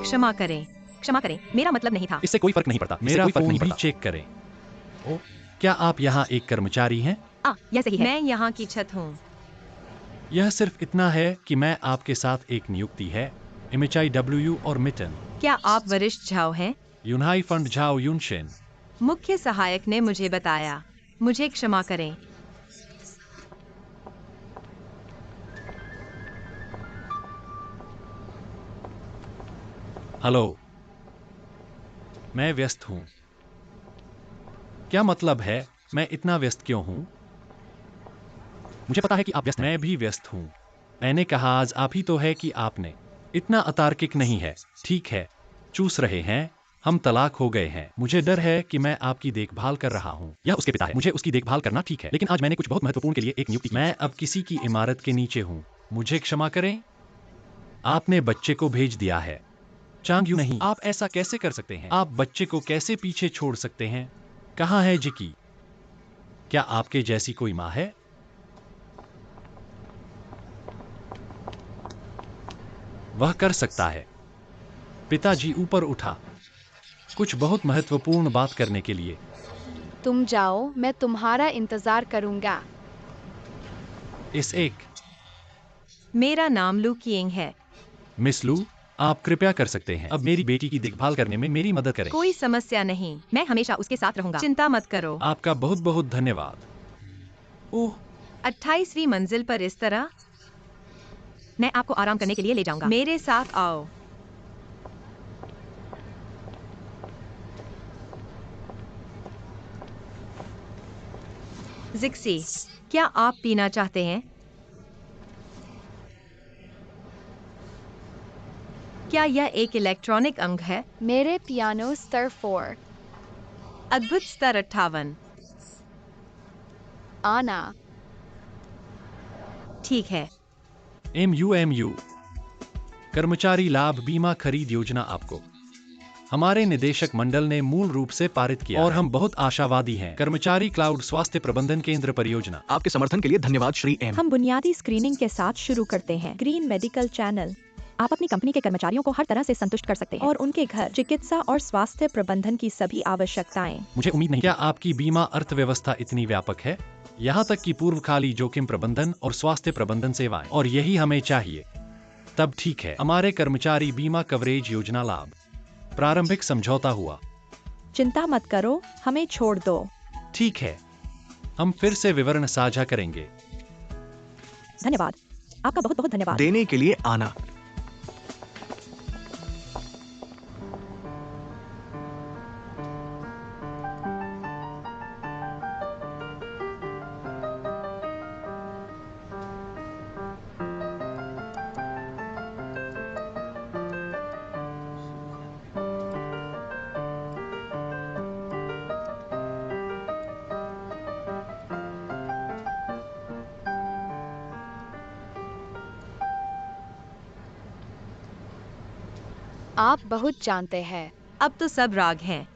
क्षमा करें, क्षमा करें, मेरा मतलब नहीं था। इससे कोई फर्क नहीं पड़ता। मेरा फोन भी चेक करें। ओ, क्या आप यहाँ एक कर्मचारी हैं? यह सही है। मैं यहाँ की छत हूँ। यह सिर्फ इतना है कि मैं आपके साथ एक नियुक्ति है, MHIW और मिटन। क्या आप वरिष्ठ झाओ हैं? यूनहाई फंड झाओ यूनशेन। मुख्य सहायक ने मुझे बताया। मुझे क्षमा करें। हेलो, मैं व्यस्त हूँ। क्या मतलब है, मैं इतना व्यस्त क्यों हूँ? मुझे पता है कि आप व्यस्त हैं। मैं भी व्यस्त हूँ। मैंने कहा आज आप ही तो है कि आपने। इतना अतार्किक नहीं है। ठीक है, चूस रहे हैं। हम तलाक हो गए हैं। मुझे डर है कि मैं आपकी देखभाल कर रहा हूँ। यह उसके पिता है। मुझे उसकी देखभाल करना ठीक है, लेकिन आज मैंने कुछ बहुत महत्वपूर्ण के लिए एक नियुक्ति की। मैं अब किसी की इमारत के नीचे हूँ। मुझे क्षमा करें। आपने बच्चे को भेज दिया है। चांग यू नहीं, आप ऐसा कैसे कर सकते हैं? आप बच्चे को कैसे पीछे छोड़ सकते हैं? कहाँ है जिकी? क्या आपके जैसी कोई माँ है? वह कर सकता है। पिताजी ऊपर उठा, कुछ बहुत महत्वपूर्ण बात करने के लिए। तुम जाओ, मैं तुम्हारा इंतजार करूंगा। इस एक। मेरा नाम लू किएंग है। मिस लू, आप कृपया कर सकते हैं अब मेरी बेटी की देखभाल करने में मेरी मदद करें। कोई समस्या नहीं, मैं हमेशा उसके साथ रहूंगा। चिंता मत करो। आपका बहुत बहुत धन्यवाद। ओह, 28वीं मंजिल पर इस तरह। मैं आपको आराम करने के लिए ले जाऊंगा। मेरे साथ आओ। जिक्सी, क्या आप पीना चाहते हैं? क्या यह एक इलेक्ट्रॉनिक अंग है? मेरे पियानो स्तर 4। अद्भुत स्तर 58। आना। ठीक है। MU कर्मचारी लाभ बीमा खरीद योजना आपको हमारे निदेशक मंडल ने मूल रूप से पारित किया और हम बहुत आशावादी हैं। कर्मचारी क्लाउड स्वास्थ्य प्रबंधन केंद्र परियोजना। आपके समर्थन के लिए धन्यवाद श्री एम। हम बुनियादी स्क्रीनिंग के साथ शुरू करते हैं। Green medical channel. आप अपनी कंपनी के कर्मचारियों को हर तरह से संतुष्ट कर सकते हैं और उनके घर, चिकित्सा और स्वास्थ्य प्रबंधन की सभी आवश्यकताएं। मुझे उम्मीद नहीं। क्या आपकी बीमा अर्थव्यवस्था इतनी व्यापक है, यहाँ तक कि पूर्वकाली जोखिम प्रबंधन और स्वास्थ्य प्रबंधन सेवाएं, और यही हमें चाहिए। तब ठीक है, हमारे कर्मचारी बीमा कवरेज योजना लाभ प्रारंभिक समझौता हुआ। चिंता मत करो, हमें छोड़ दो। ठीक है, हम फिर से विवरण साझा करेंगे। धन्यवाद, आपका बहुत बहुत धन्यवाद। देने के लिए आना। आप बहुत जानते हैं। अब तो सब राग हैं।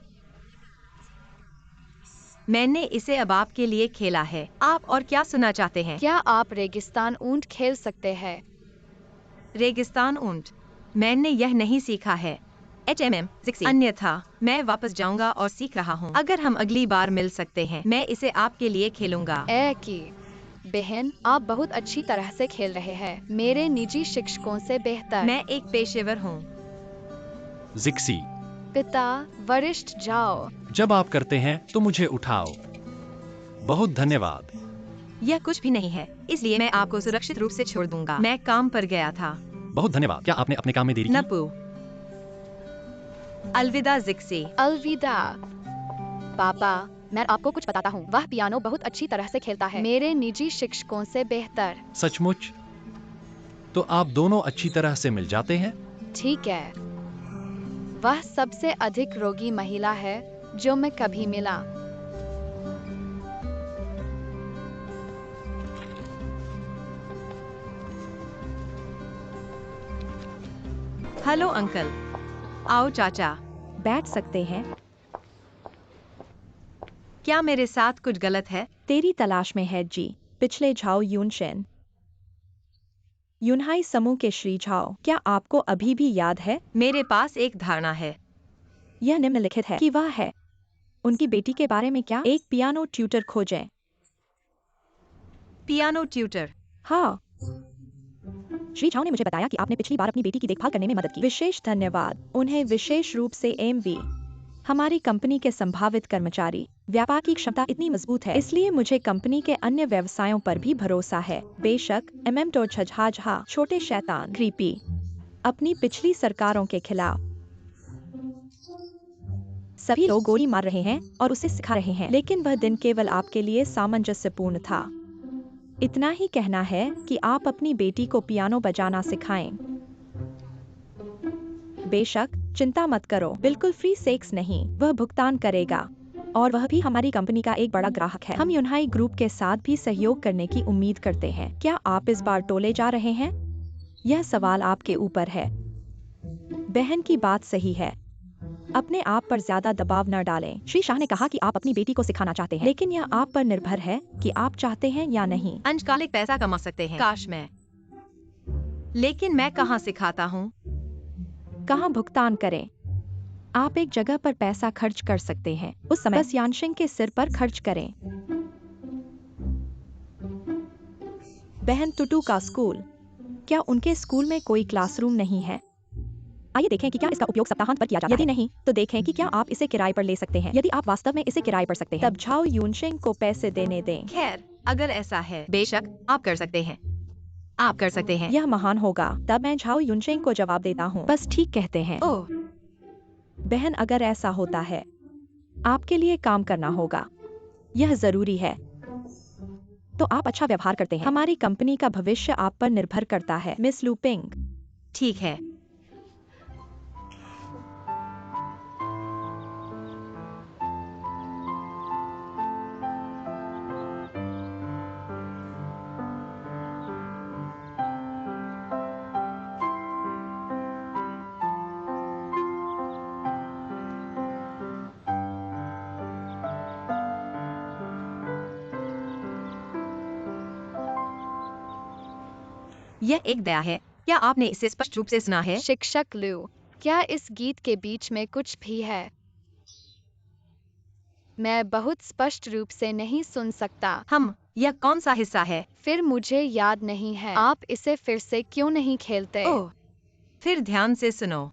मैंने इसे अब आपके लिए खेला है। आप और क्या सुनना चाहते हैं? क्या आप रेगिस्तान ऊंट खेल सकते हैं? रेगिस्तान ऊंट? मैंने यह नहीं सीखा है। HMM जिक्सी। अन्यथा मैं वापस जाऊंगा और सीख रहा हूँ। अगर हम अगली बार मिल सकते हैं, मैं इसे आपके लिए खेलूंगा। की बहन, आप बहुत अच्छी तरह से खेल रहे हैं, मेरे निजी शिक्षकों से बेहतर। मैं एक पेशेवर हूँ। जिक्सी, पिता, वरिष्ठ जाओ। जब आप करते हैं तो मुझे उठाओ। बहुत धन्यवाद। यह कुछ भी नहीं है, इसलिए मैं आपको सुरक्षित रूप से छोड़ दूंगा। मैं काम पर गया था। बहुत धन्यवाद। क्या आपने अपने काम में देरी की? नपू। अलविदा जिक्सी। अलविदा। पापा, मैं आपको कुछ बताता हूँ, वह पियानो बहुत अच्छी तरह से खेलता है, मेरे निजी शिक्षकों से बेहतर। सचमुच? तो आप दोनों अच्छी तरह से मिल जाते हैं? ठीक है। वह सबसे अधिक रोगी महिला है जो मैं कभी मिला। Hello uncle. आओ चाचा। बैठ सकते हैं। क्या मेरे साथ कुछ गलत है? तेरी तलाश में है जी। पिछले झाओ यूनशेन, यूनहाई समूह के श्री झाओ, क्या आपको अभी भी याद है? मेरे पास एक धारणा है। यह निम्नलिखित है कि वह है। उनकी बेटी के बारे में क्या? एक पियानो ट्यूटर खोजें। Piano tutor? हाँ, श्री झाओ ने मुझे बताया कि आपने पिछली बार अपनी बेटी की देखभाल करने में मदद की। विशेष धन्यवाद। उन्हें विशेष रूप से एमवी, हमारी कंपनी के संभावित कर्मचारी। व्यापार की क्षमता इतनी मजबूत है, इसलिए मुझे कंपनी के अन्य व्यवसायों पर भी भरोसा है। बेशक तो झझा छोटे शैतान क्रीपी अपनी पिछली सरकारों के खिलाफ सभी लोग गोली मार रहे हैं और उसे सिखा रहे हैं, लेकिन वह दिन केवल आपके लिए सामंजस्यपूर्ण था। इतना ही कहना है कि आप अपनी बेटी को पियानो बजाना सिखाएं। बेशक चिंता मत करो, बिल्कुल फ्री सेक्स नहीं, वह भुगतान करेगा और वह भी हमारी कंपनी का एक बड़ा ग्राहक है। हम यूनहाई ग्रुप के साथ भी सहयोग करने की उम्मीद करते हैं। क्या आप इस बार टोले जा रहे हैं? यह सवाल आपके ऊपर है। बहन की बात सही है, अपने आप पर ज्यादा दबाव न डालें। श्री शाह ने कहा कि आप अपनी बेटी को सिखाना चाहते हैं, लेकिन यह आप पर निर्भर है कि आप चाहते हैं या नहीं। अंशकालिक पैसा कमा सकते हैं, काश मैं, लेकिन मैं कहाँ सिखाता हूँ? कहाँ भुगतान करें? आप एक जगह पर पैसा खर्च कर सकते हैं, उस समय बस यानशिंग के सिर पर खर्च करें। बहन टुटू का स्कूल, क्या उनके स्कूल में कोई क्लासरूम नहीं है? आइए देखें कि क्या इसका उपयोग सप्ताहांत पर किया जाता है। यदि नहीं, तो देखें कि क्या आप इसे किराए पर ले सकते हैं। यदि आप वास्तव में इसे किराए पर सकते हैं, तब झाओ यूनशिंग को पैसे देने दें। खैर, अगर ऐसा है, बेशक आप कर सकते हैं। आप कर सकते हैं। यह महान होगा। तब मैं झाओ यूनशिंग को जवाब देता हूँ, बस ठीक कहते हैं। ओह, बहन, अगर ऐसा होता है, आपके लिए काम करना होगा। यह जरूरी है। तो आप अच्छा व्यवहार करते हैं। हमारी कंपनी का भविष्य आप पर निर्भर करता है, मिस लूपिंग। ठीक है। यह एक दया है। क्या आपने इसे स्पष्ट रूप से सुना है? शिक्षक लू, क्या इस गीत के बीच में कुछ भी है? मैं बहुत स्पष्ट रूप से नहीं सुन सकता। यह कौन सा हिस्सा है? फिर मुझे याद नहीं है। आप इसे फिर से क्यों नहीं खेलते? ओह, फिर ध्यान से सुनो।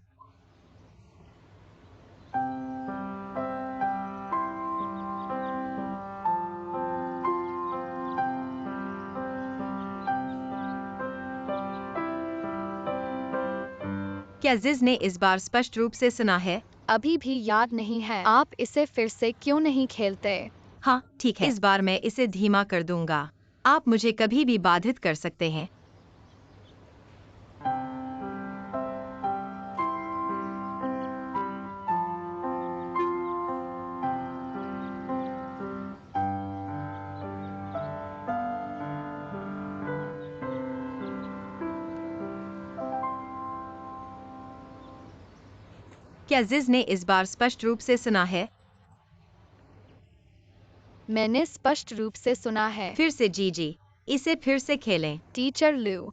क्या जिज ने इस बार स्पष्ट रूप से सुना है? अभी भी याद नहीं है। आप इसे फिर से क्यों नहीं खेलते? हाँ, ठीक है। इस बार मैं इसे धीमा कर दूंगा। आप मुझे कभी भी बाधित कर सकते हैं। क्या जिज ने इस बार स्पष्ट रूप से सुना है? मैंने स्पष्ट रूप से सुना है। फिर से जी, इसे फिर से खेलें। टीचर लू,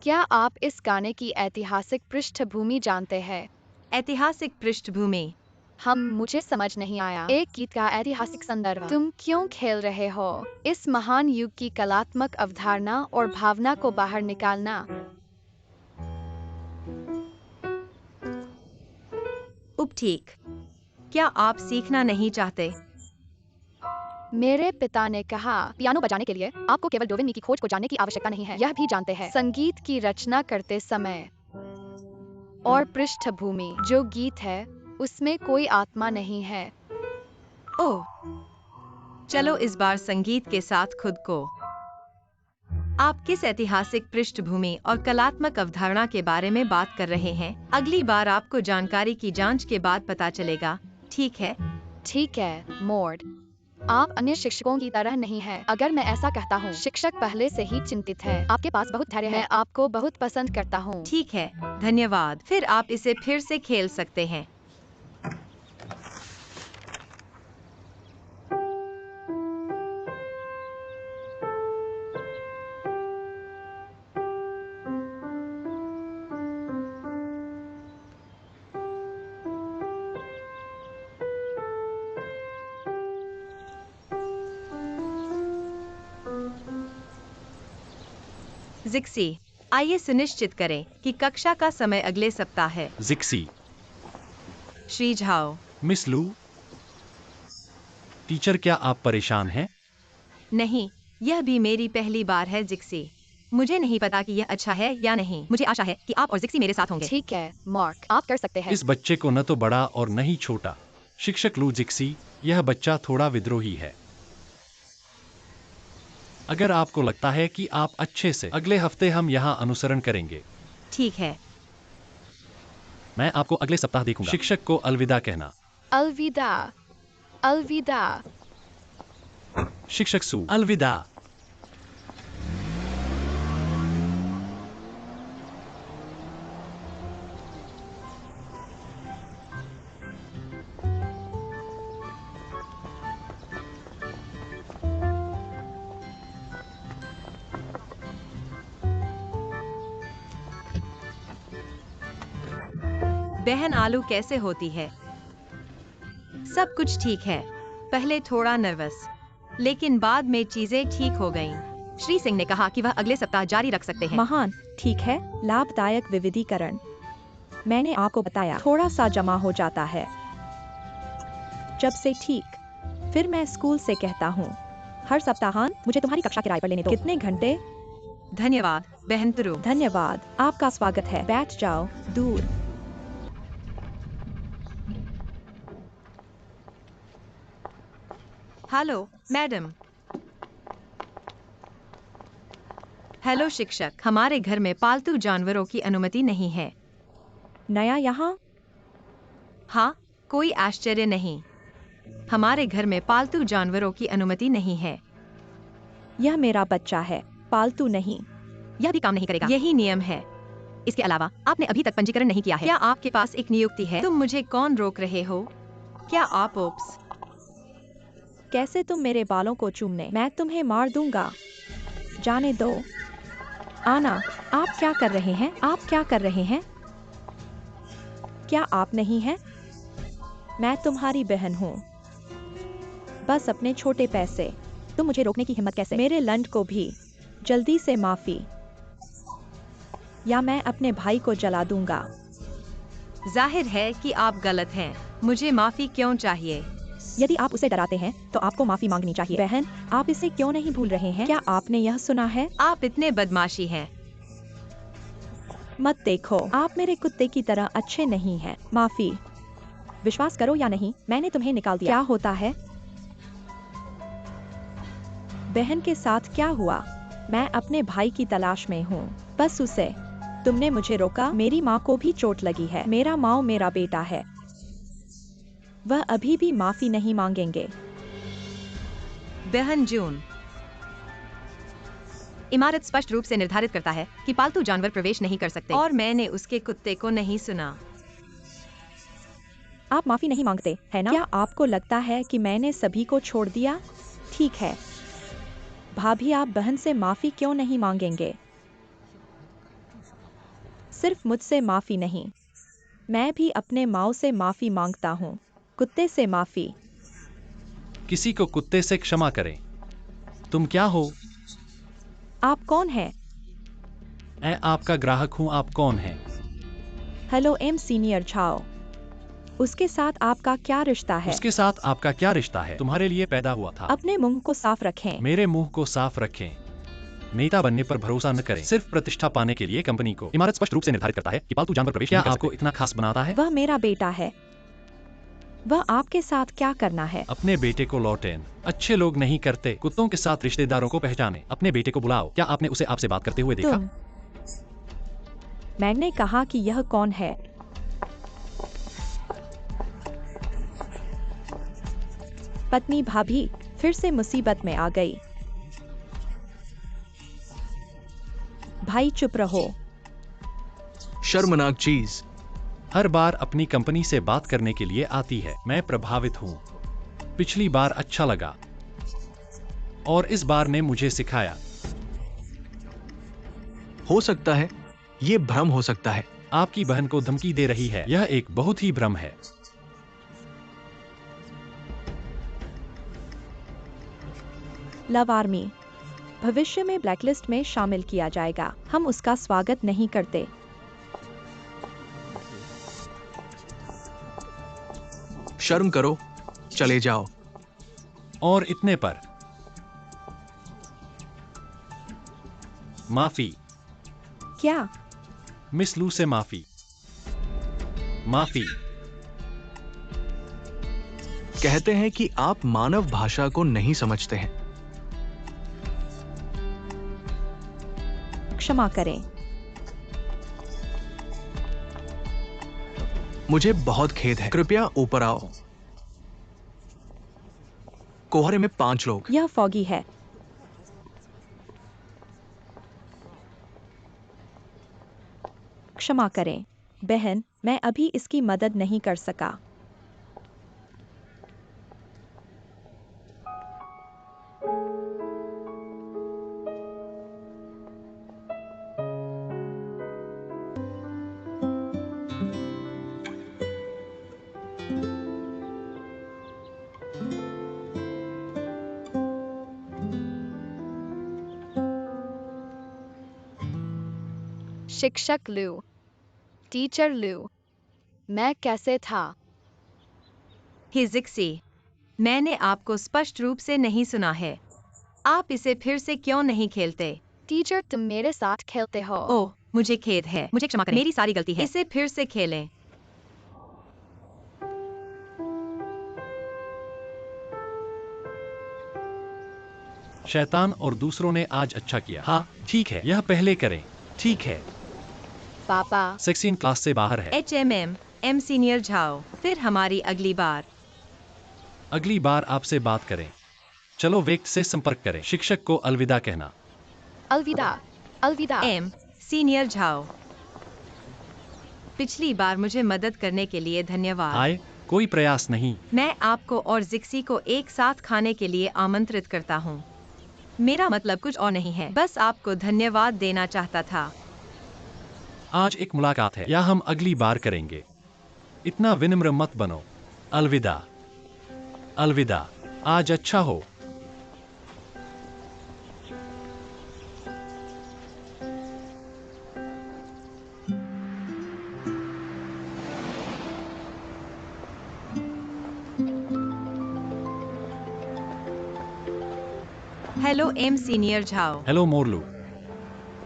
क्या आप इस गाने की ऐतिहासिक पृष्ठभूमि जानते हैं? ऐतिहासिक पृष्ठभूमि? मुझे समझ नहीं आया। एक गीत का ऐतिहासिक संदर्भ। तुम क्यों खेल रहे हो? इस महान युग की कलात्मक अवधारणा और भावना को बाहर निकालना। ठीक। क्या आप सीखना नहीं चाहते? मेरे पिता ने कहा, पियानो बजाने के लिए आपको केवल डोविनी की खोज को जानने की आवश्यकता नहीं है, यह भी जानते हैं संगीत की रचना करते समय और पृष्ठभूमि जो गीत है उसमें कोई आत्मा नहीं है। ओह, चलो इस बार संगीत के साथ खुद को। आप किस ऐतिहासिक पृष्ठभूमि और कलात्मक अवधारणा के बारे में बात कर रहे हैं? अगली बार आपको जानकारी की जांच के बाद पता चलेगा। ठीक है? ठीक है, मोड। आप अन्य शिक्षकों की तरह नहीं हैं। अगर मैं ऐसा कहता हूँ, शिक्षक पहले से ही चिंतित है। आपके पास बहुत धैर्य है। मैं आपको बहुत पसंद करता हूँ। ठीक है, धन्यवाद। फिर आप इसे फिर से खेल सकते हैं। जिक्सी, आइए सुनिश्चित करें कि कक्षा का समय अगले सप्ताह है। जिक्सी। श्री झाओ। मिस लू। टीचर, क्या आप परेशान हैं? नहीं, यह भी मेरी पहली बार है जिक्सी। मुझे नहीं पता कि यह अच्छा है या नहीं। मुझे आशा है कि आप और जिक्सी मेरे साथ होंगे। ठीक है मार्क, आप कर सकते हैं। इस बच्चे को न तो बड़ा और न ही छोटा। शिक्षक लू। जिक्सी, यह बच्चा थोड़ा विद्रोही है। अगर आपको लगता है कि आप अच्छे से, अगले हफ्ते हम यहाँ अनुसरण करेंगे। ठीक है। मैं आपको अगले सप्ताह देखूंगा। शिक्षक को अलविदा कहना। अलविदा। अलविदा। शिक्षक सू। अलविदा। बहन आलू कैसे होती है? सब कुछ ठीक है। पहले थोड़ा नर्वस, लेकिन बाद में चीजें ठीक हो गईं। श्री सिंह ने कहा कि वह अगले सप्ताह जारी रख सकते हैं। महान, ठीक है। लाभदायक विविधीकरण। मैंने आपको बताया, थोड़ा सा जमा हो जाता है। जब से ठीक, फिर मैं स्कूल से कहता हूँ, हर सप्ताह मुझे तुम्हारी कक्षा किराए पर लेने दो। कितने घंटे? धन्यवाद बहन तुरु। धन्यवाद, आपका स्वागत है। बैठ जाओ, दूर। Hello madam. हेलो शिक्षक, हमारे घर में पालतू जानवरों की अनुमति नहीं है। नया यहाँ? हाँ, कोई आश्चर्य नहीं। हमारे घर में पालतू जानवरों की अनुमति नहीं है। यह मेरा बच्चा है, पालतू नहीं। यह भी काम नहीं करेगा। यही नियम है। इसके अलावा आपने अभी तक पंजीकरण नहीं किया है। क्या आपके पास एक नियुक्ति है? तुम मुझे कौन रोक रहे हो? क्या आप ओप्स? कैसे तुम मेरे बालों को चूमने? मैं तुम्हें मार दूंगा। जाने दो। आना, आप क्या कर रहे हैं? आप क्या कर रहे हैं? क्या आप नहीं हैं? मैं तुम्हारी बहन हूँ। बस अपने छोटे पैसे। तुम मुझे रोकने की हिम्मत कैसे? मेरे लंड को भी। जल्दी से माफी, या मैं अपने भाई को जला दूंगा। जाहिर है कि आप गलत हैं। मुझे माफी क्यों चाहिए? यदि आप उसे डराते हैं तो आपको माफी मांगनी चाहिए। बहन, आप इसे क्यों नहीं भूल रहे हैं? क्या आपने यह सुना है? आप इतने बदमाशी हैं। मत देखो, आप मेरे कुत्ते की तरह अच्छे नहीं हैं। माफी। विश्वास करो या नहीं, मैंने तुम्हें निकाल दिया। क्या होता है? बहन के साथ क्या हुआ? मैं अपने भाई की तलाश में हूँ। बस उसे। तुमने मुझे रोका। मेरी माँ को भी चोट लगी है। मेरा माँ मेरा बेटा है। वह अभी भी माफी नहीं मांगेंगे। बहन जून, इमारत स्पष्ट रूप से निर्धारित करता है कि पालतू जानवर प्रवेश नहीं कर सकते, और मैंने उसके कुत्ते को नहीं सुना। आप माफी नहीं मांगते, है ना? क्या आपको लगता है कि मैंने सभी को छोड़ दिया? ठीक है। भाभी, आप बहन से माफी क्यों नहीं मांगेंगे? सिर्फ मुझसे माफी नहीं, मैं भी अपने माँ से माफी मांगता हूँ। कुत्ते से माफी। किसी को कुत्ते से क्षमा करें। तुम क्या हो? आप कौन हैं? मैं आपका ग्राहक हूँ। आप कौन हैं? Hello I'm senior Zhao. उसके साथ आपका क्या रिश्ता है? उसके साथ आपका क्या रिश्ता है? तुम्हारे लिए पैदा हुआ था। अपने मुंह को साफ रखें। मेरे मुंह को साफ रखें। नेता बनने पर भरोसा न करें। सिर्फ प्रतिष्ठा पाने के लिए कंपनी को। इमारत स्पष्ट रूप से निर्धारित करता है कि पालतू जानवर प्रवेश नहीं कर सकते। क्या आपको इतना खास बनाता है? वह मेरा बेटा है। वह आपके साथ क्या करना है? अपने बेटे को लौटें। अच्छे लोग नहीं करते। कुत्तों के साथ रिश्तेदारों को पहचाने। अपने बेटे को बुलाओ। क्या आपने उसे आपसे बात करते हुए देखा? तुम। मैंने कहा कि यह कौन है? पत्नी भाभी फिर से मुसीबत में आ गई। भाई चुप रहो। शर्मनाक चीज। हर बार अपनी कंपनी से बात करने के लिए आती है। मैं प्रभावित हूँ। पिछली बार अच्छा लगा, और इस बार ने मुझे सिखाया। हो सकता है ये भ्रम हो सकता है। आपकी बहन को धमकी दे रही है। यह एक बहुत ही भ्रम है। Love army. भविष्य में ब्लैकलिस्ट में शामिल किया जाएगा। हम उसका स्वागत नहीं करते। शर्म करो, चले जाओ। और इतने पर माफी। क्या? मिस लू से माफी। माफी। कहते हैं कि आप मानव भाषा को नहीं समझते हैं। क्षमा करें। मुझे बहुत खेद है, कृपया ऊपर आओ। कोहरे में 5 लोग। यह फॉगी है। क्षमा करें बहन, मैं अभी इसकी मदद नहीं कर सका। शिक्षक लू, टीचर लू, मैं कैसे था? हिजिक्सी, मैंने आपको स्पष्ट रूप से नहीं सुना है। आप इसे फिर से क्यों नहीं खेलते? टीचर, तुम मेरे साथ खेलते हो। ओह, मुझे खेद है। मुझे क्षमा करें, मेरी सारी गलती है। इसे फिर से खेलें। शैतान और दूसरों ने आज अच्छा किया। हाँ ठीक है, यह पहले करें। ठीक है। पापा, सेक्शन क्लास से बाहर है। एम सीनियर जाओ। फिर हमारी अगली बार। अगली बार आपसे बात करें। चलो व्यक्ति से संपर्क करें। शिक्षक को अलविदा कहना। अलविदा, अलविदा। एम सीनियर जाओ। पिछली बार मुझे मदद करने के लिए धन्यवाद। हाय, कोई प्रयास नहीं। मैं आपको और जिक्सी को एक साथ खाने के लिए आमंत्रित करता हूँ। मेरा मतलब कुछ और नहीं है, बस आपको धन्यवाद देना चाहता था। आज एक मुलाकात है या हम अगली बार करेंगे। इतना विनम्र मत बनो। अलविदा। अलविदा। आज अच्छा हो। हेलो एम सीनियर जाओ। हेलो मोरलू,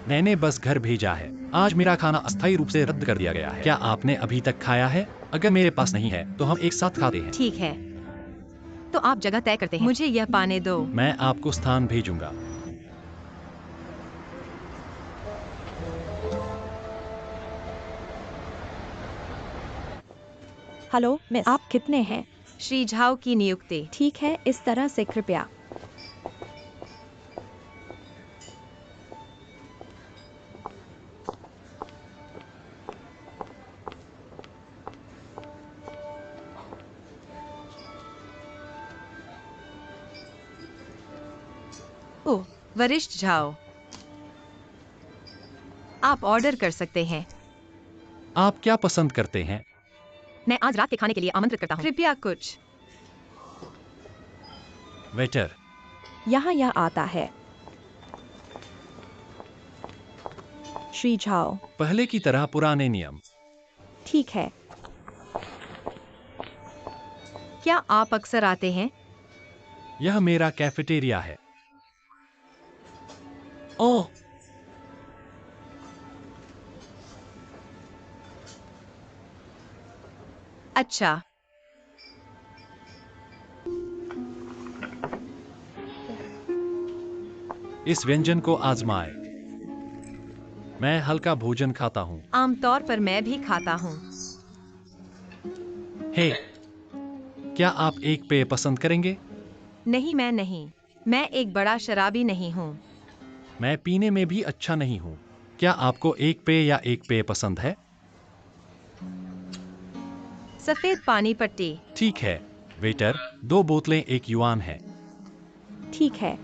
मैंने बस घर भेजा है। आज मेरा खाना अस्थायी रूप से रद्द कर दिया गया है। क्या आपने अभी तक खाया है? अगर मेरे पास नहीं है तो हम एक साथ खाते हैं। ठीक है, तो आप जगह तय करते हैं। मुझे यह पाने दो। मैं आपको स्थान भेजूंगा। हेलो मिस, आप कितने हैं? श्री झाओ की नियुक्ति। ठीक है, इस तरह से कृपया। ओह, वरिष्ठ झाओ, आप ऑर्डर कर सकते हैं। आप क्या पसंद करते हैं? मैं आज रात के खाने के लिए आमंत्रित करता हूँ। कृपया कुछ। वेटर। यहाँ यह आता है। श्री झाओ। पहले की तरह पुराने नियम। ठीक है। क्या आप अक्सर आते हैं? यह मेरा कैफेटेरिया है। ओह, अच्छा। इस व्यंजन को आजमाएं। मैं हल्का भोजन खाता हूँ। आमतौर पर मैं भी खाता हूँ। हे, क्या आप एक पेय पसंद करेंगे? नहीं, मैं नहीं। मैं एक बड़ा शराबी नहीं हूँ। मैं पीने में भी अच्छा नहीं हूँ। क्या आपको एक पेय या एक पेय पसंद है? सफेद पानी पट्टी। ठीक है, वेटर, 2 बोतलें 1 युआन है। ठीक है।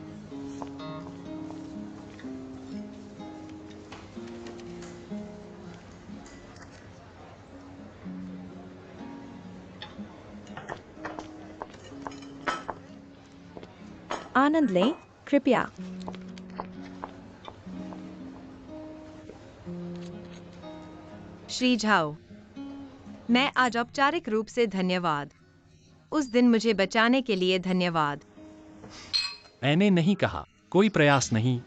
आनंद लें, कृपया। श्री झाओ, मैं आज औपचारिक रूप से धन्यवाद। उस दिन मुझे बचाने के लिए धन्यवाद। मैंने नहीं कहा, कोई प्रयास नहीं।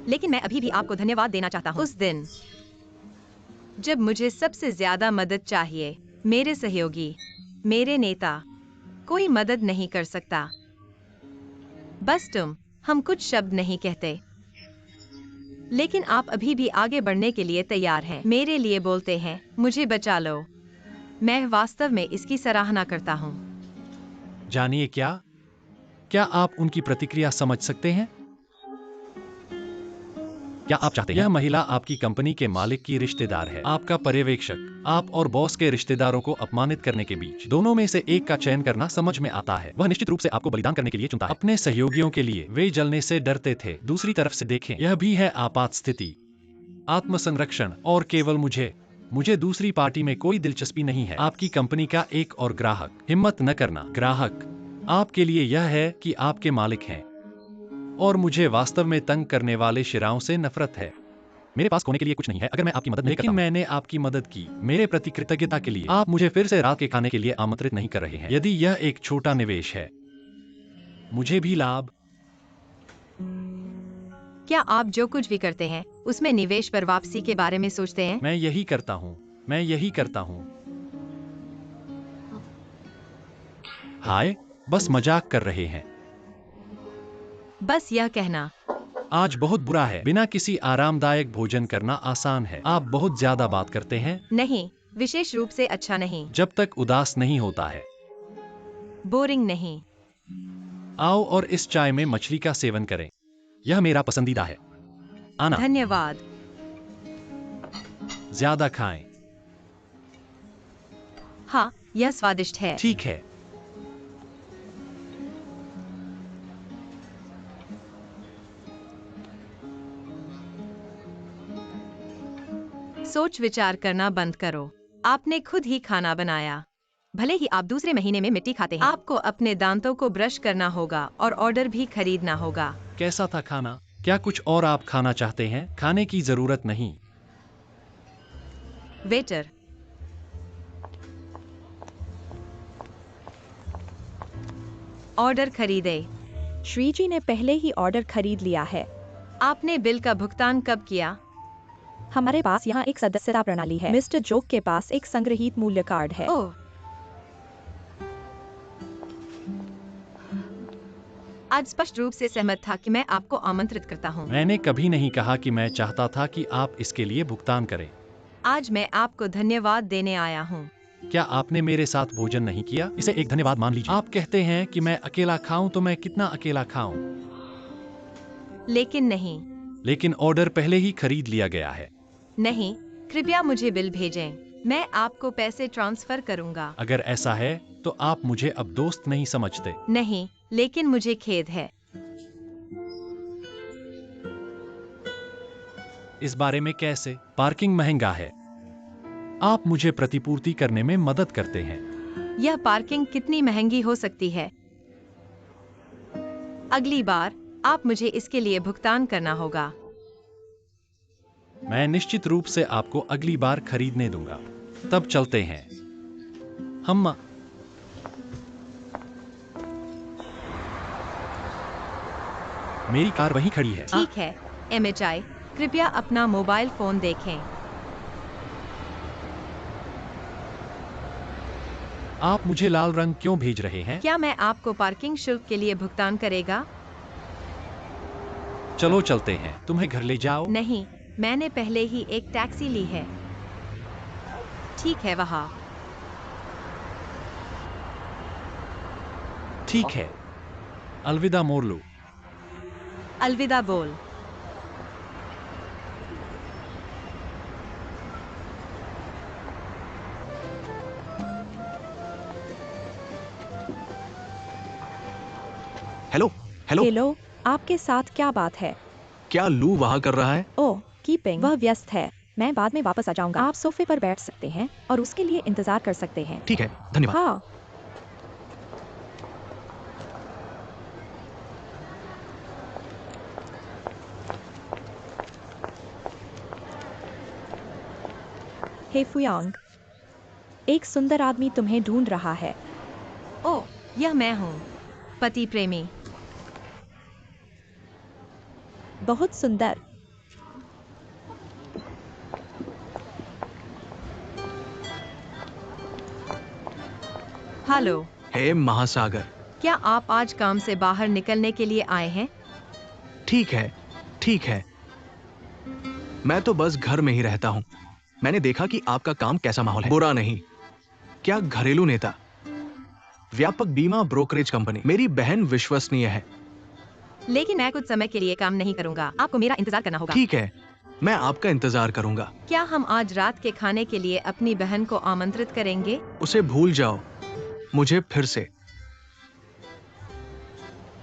लेकिन मैं अभी भी आपको धन्यवाद देना चाहता हूँ। उस दिन जब मुझे सबसे ज्यादा मदद चाहिए, मेरे सहयोगी, मेरे नेता, कोई मदद नहीं कर सकता। बस तुम, हम कुछ शब्द नहीं कहते, लेकिन आप अभी भी आगे बढ़ने के लिए तैयार हैं। मेरे लिए बोलते हैं, मुझे बचा लो। मैं वास्तव में इसकी सराहना करता हूँ। जानिए क्या? क्या आप उनकी प्रतिक्रिया समझ सकते हैं? क्या आप चाहते हैं? यह महिला आपकी कंपनी के मालिक की रिश्तेदार है, आपका पर्यवेक्षक। आप और बॉस के रिश्तेदारों को अपमानित करने के बीच दोनों में से एक का चयन करना समझ में आता है। वह निश्चित रूप से आपको बलिदान करने के लिए चुनता है। अपने सहयोगियों के लिए वे जलने से डरते थे। दूसरी तरफ से देखें, यह भी है आपात स्थिति, आत्मसंरक्षण, और केवल मुझे दूसरी पार्टी में कोई दिलचस्पी नहीं है। आपकी कंपनी का एक और ग्राहक। हिम्मत न करना। ग्राहक आपके लिए यह है कि आपके मालिक हैं, और मुझे वास्तव में तंग करने वाले शिराओं से नफरत है। मेरे पास खोने के लिए कुछ नहीं है अगर मैं आपकी मदद नहीं करता हूं। मैंने आपकी मदद की, मेरे प्रति कृतज्ञता के लिए। आप मुझे फिर से रात के खाने के लिए आमंत्रित नहीं कर रहे हैं। यदि यह एक छोटा निवेश है, मुझे भी लाभ। क्या आप जो कुछ भी करते हैं, उसमें निवेश पर वापसी के बारे में सोचते हैं? मैं यही करता हूँ, मैं यही करता हूँ। हाय, बस मजाक कर रहे हैं। बस यह कहना। आज बहुत बुरा है। बिना किसी आरामदायक भोजन करना आसान है। आप बहुत ज्यादा बात करते हैं। नहीं, विशेष रूप से अच्छा नहीं। जब तक उदास नहीं होता है। बोरिंग नहीं। आओ और इस चाय में मछली का सेवन करें। यह मेरा पसंदीदा है। आना। धन्यवाद। ज्यादा खाएं। हाँ, यह स्वादिष्ट है। ठीक है। सोच विचार करना बंद करो। आपने खुद ही खाना बनाया। भले ही आप दूसरे महीने में मिट्टी खाते हैं, आपको अपने दांतों को ब्रश करना होगा और ऑर्डर भी खरीदना होगा। कैसा था खाना? क्या कुछ और आप खाना चाहते हैं? खाने की जरूरत नहीं। वेटर, ऑर्डर खरीदे। श्री जी ने पहले ही ऑर्डर खरीद लिया है। आपने बिल का भुगतान कब किया? हमारे पास यहाँ एक सदस्यता प्रणाली है। मिस्टर जोक के पास एक संग्रहीत मूल्य कार्ड है। ओह, आज स्पष्ट रूप से सहमत था कि मैं आपको आमंत्रित करता हूँ। मैंने कभी नहीं कहा कि मैं चाहता था कि आप इसके लिए भुगतान करें। आज मैं आपको धन्यवाद देने आया हूँ। क्या आपने मेरे साथ भोजन नहीं किया? इसे एक धन्यवाद मान लीजिए। आप कहते हैं कि मैं अकेला खाऊं, तो मैं कितना अकेला खाऊं? लेकिन नहीं। लेकिन ऑर्डर पहले ही खरीद लिया गया है। नहीं, कृपया मुझे बिल भेजें। मैं आपको पैसे ट्रांसफर करूंगा। अगर ऐसा है, तो आप मुझे अब दोस्त नहीं समझते। नहीं, लेकिन मुझे खेद है। इस बारे में कैसे? पार्किंग महंगा है। आप मुझे प्रतिपूर्ति करने में मदद करते हैं। यह पार्किंग कितनी महंगी हो सकती है? अगली बार आप मुझे इसके लिए भुगतान करना होगा। मैं निश्चित रूप से आपको अगली बार खरीदने दूंगा। तब चलते हैं। हम मेरी कार वहीं खड़ी है। ठीक है, MHI, कृपया अपना मोबाइल फोन देखें। आप मुझे लाल रंग क्यों भेज रहे हैं? क्या मैं आपको पार्किंग शुल्क के लिए भुगतान करेगा? चलो चलते हैं। तुम्हें घर ले जाओ। नहीं, मैंने पहले ही एक टैक्सी ली है। ठीक है, वहाँ। ठीक है। अलविदा मोरलू। अलविदा बोल। Hello hello. हेलो, आपके साथ क्या बात है? क्या लू वहाँ कर रहा है? ओह, कीपिंग, वह व्यस्त है। मैं बाद में वापस आ जाऊंगा। आप सोफे पर बैठ सकते हैं और उसके लिए इंतजार कर सकते हैं। ठीक है, धन्यवाद। हाँ। हे फुयांग, एक सुंदर आदमी तुम्हें ढूंढ रहा है। ओह, यह मैं हूँ, पति प्रेमी। बहुत सुंदर। हेलो, हे महासागर। क्या आप आज काम से बाहर निकलने के लिए आए हैं? ठीक है, ठीक है। मैं तो बस घर में ही रहता हूँ। मैंने देखा कि आपका काम कैसा माहौल है। बुरा नहीं। क्या घरेलू नेता, व्यापक बीमा ब्रोकरेज कंपनी। मेरी बहन विश्वसनीय है। लेकिन मैं कुछ समय के लिए काम नहीं करूंगा, आपको मेरा इंतजार करना होगा। ठीक है, मैं आपका इंतजार करूंगा। क्या हम आज रात के खाने के लिए अपनी बहन को आमंत्रित करेंगे? उसे भूल जाओ, मुझे फिर से।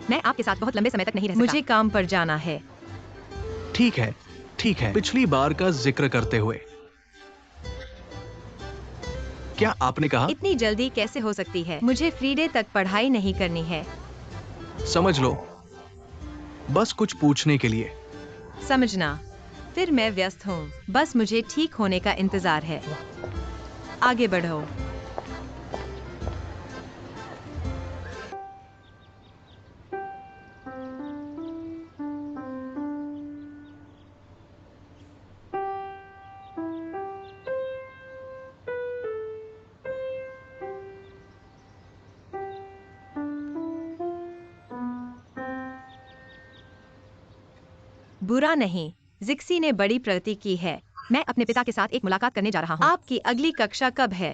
मैं आपके साथ बहुत लंबे समय तक नहीं रह सकता। मुझे काम पर जाना है। ठीक है, ठीक है। पिछली बार का जिक्र करते हुए, क्या आपने कहा? इतनी जल्दी कैसे हो सकती है? मुझे फ्रीडे तक पढ़ाई नहीं करनी है। समझ लो, बस कुछ पूछने के लिए। समझना, फिर मैं व्यस्त हूँ। बस मुझे ठीक होने का इंतजार है। आगे बढ़ो। बुरा नहीं, जिक्सी ने बड़ी प्रगति की है। मैं अपने पिता के साथ एक मुलाकात करने जा रहा हूँ। आपकी अगली कक्षा कब है?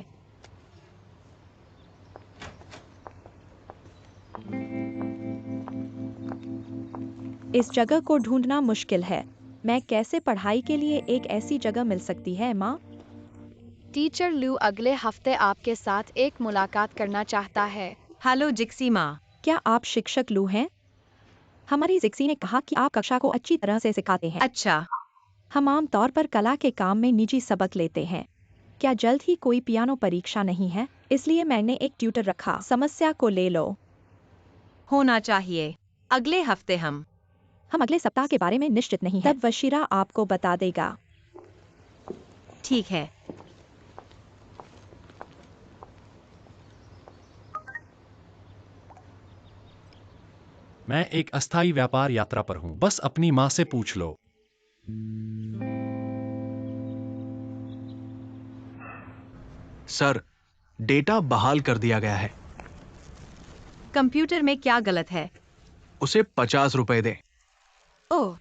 इस जगह को ढूंढना मुश्किल है। मैं कैसे पढ़ाई के लिए एक ऐसी जगह मिल सकती है, माँ? टीचर लू अगले हफ्ते आपके साथ एक मुलाकात करना चाहता है। हेलो जिक्सी माँ। क्या आप शिक्षक लू हैं? हमारी जिक्सी ने कहा कि आप कक्षा को अच्छी तरह से सिखाते हैं। अच्छा, हम आम तौर पर कला के काम में निजी सबक लेते हैं। क्या जल्द ही कोई पियानो परीक्षा नहीं है? इसलिए मैंने एक ट्यूटर रखा। समस्या को ले लो। होना चाहिए। अगले हफ्ते हम अगले सप्ताह के बारे में निश्चित नहीं है। तब वशीरा आपको बता देगा। ठीक है। मैं एक अस्थायी व्यापार यात्रा पर हूँ। बस अपनी माँ से पूछ लो। सर, डेटा बहाल कर दिया गया है। कंप्यूटर में क्या गलत है? उसे 50 रुपए दे। ओह,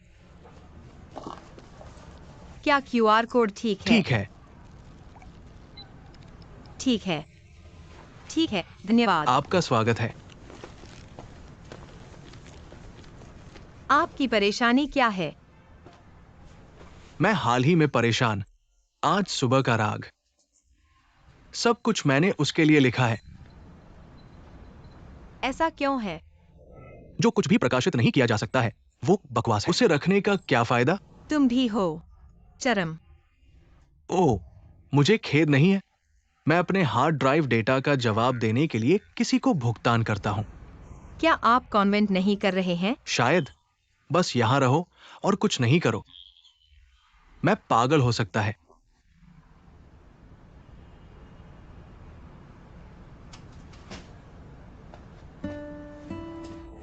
क्या क्यूआर कोड ठीक है? ठीक है। ठीक है। ठीक है, धन्यवाद। आपका स्वागत है। आपकी परेशानी क्या है? मैं हाल ही में परेशान। आज सुबह का राग, सब कुछ मैंने उसके लिए लिखा है। ऐसा क्यों है? जो कुछ भी प्रकाशित नहीं किया जा सकता है वो बकवास है। उसे रखने का क्या फायदा? तुम भी हो चरम। ओह, मुझे खेद नहीं है। मैं अपने हार्ड ड्राइव डेटा का जवाब देने के लिए किसी को भुगतान करता हूं। क्या आप कॉन्वेंट नहीं कर रहे हैं? शायद। बस यहां रहो और कुछ नहीं करो। मैं पागल हो सकता है।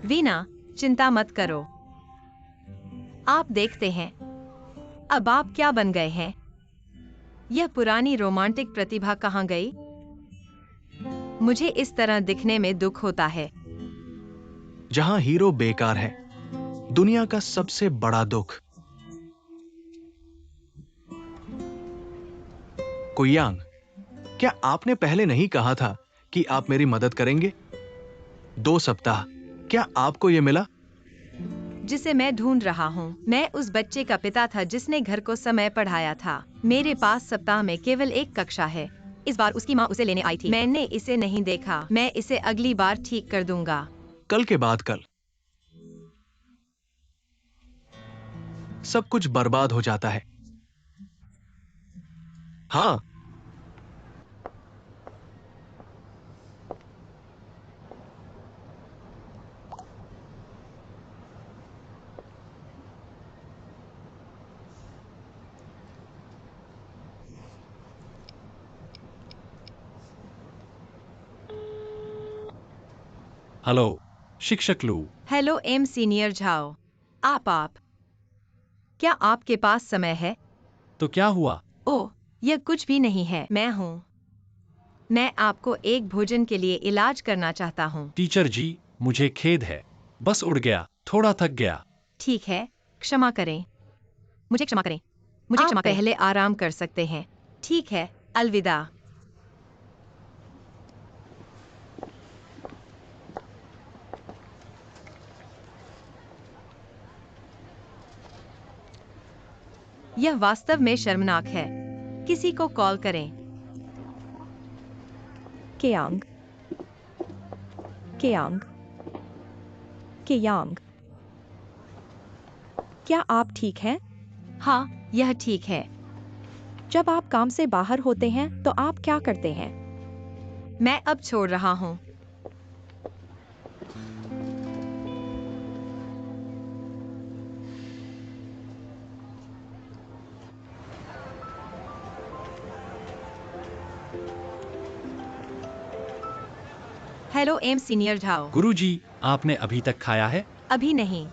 वीना, चिंता मत करो। आप देखते हैं, अब आप क्या बन गए हैं? यह पुरानी रोमांटिक प्रतिभा कहाँ गई? मुझे इस तरह दिखने में दुख होता है। जहां हीरो बेकार है, दुनिया का सबसे बड़ा दुख। कुयांग, क्या आपने पहले नहीं कहा था कि आप मेरी मदद करेंगे? 2 सप्ताह, क्या आपको यह मिला? जिसे मैं ढूंढ रहा हूँ। मैं उस बच्चे का पिता था जिसने घर को समय पढ़ाया था। मेरे पास सप्ताह में केवल एक कक्षा है। इस बार उसकी माँ उसे लेने आई थी। मैंने इसे नहीं देखा। मैं इसे अगली बार ठीक कर दूंगा। कल के बाद कल सब कुछ बर्बाद हो जाता है। हाँ, हेलो शिक्षक Lu. Hello I'm senior Zhao. आप क्या आपके पास समय है? तो क्या हुआ? ओह, यह कुछ भी नहीं है। मैं आपको एक भोजन के लिए इलाज करना चाहता हूँ। टीचर जी, मुझे खेद है, बस उड़ गया, थोड़ा थक गया। ठीक है, क्षमा करें। मुझे क्षमा करें। मुझे क्षमा करें। पहले आराम कर सकते हैं। ठीक है, अलविदा। यह वास्तव में शर्मनाक है। किसी को कॉल करें। केयांग, केयांग, केयांग, क्या आप ठीक हैं? हाँ, यह ठीक है। जब आप काम से बाहर होते हैं तो आप क्या करते हैं? मैं अब छोड़ रहा हूँ। Hello I'm senior Zhao. गुरुजी, आपने अभी तक खाया है? अभी नहीं।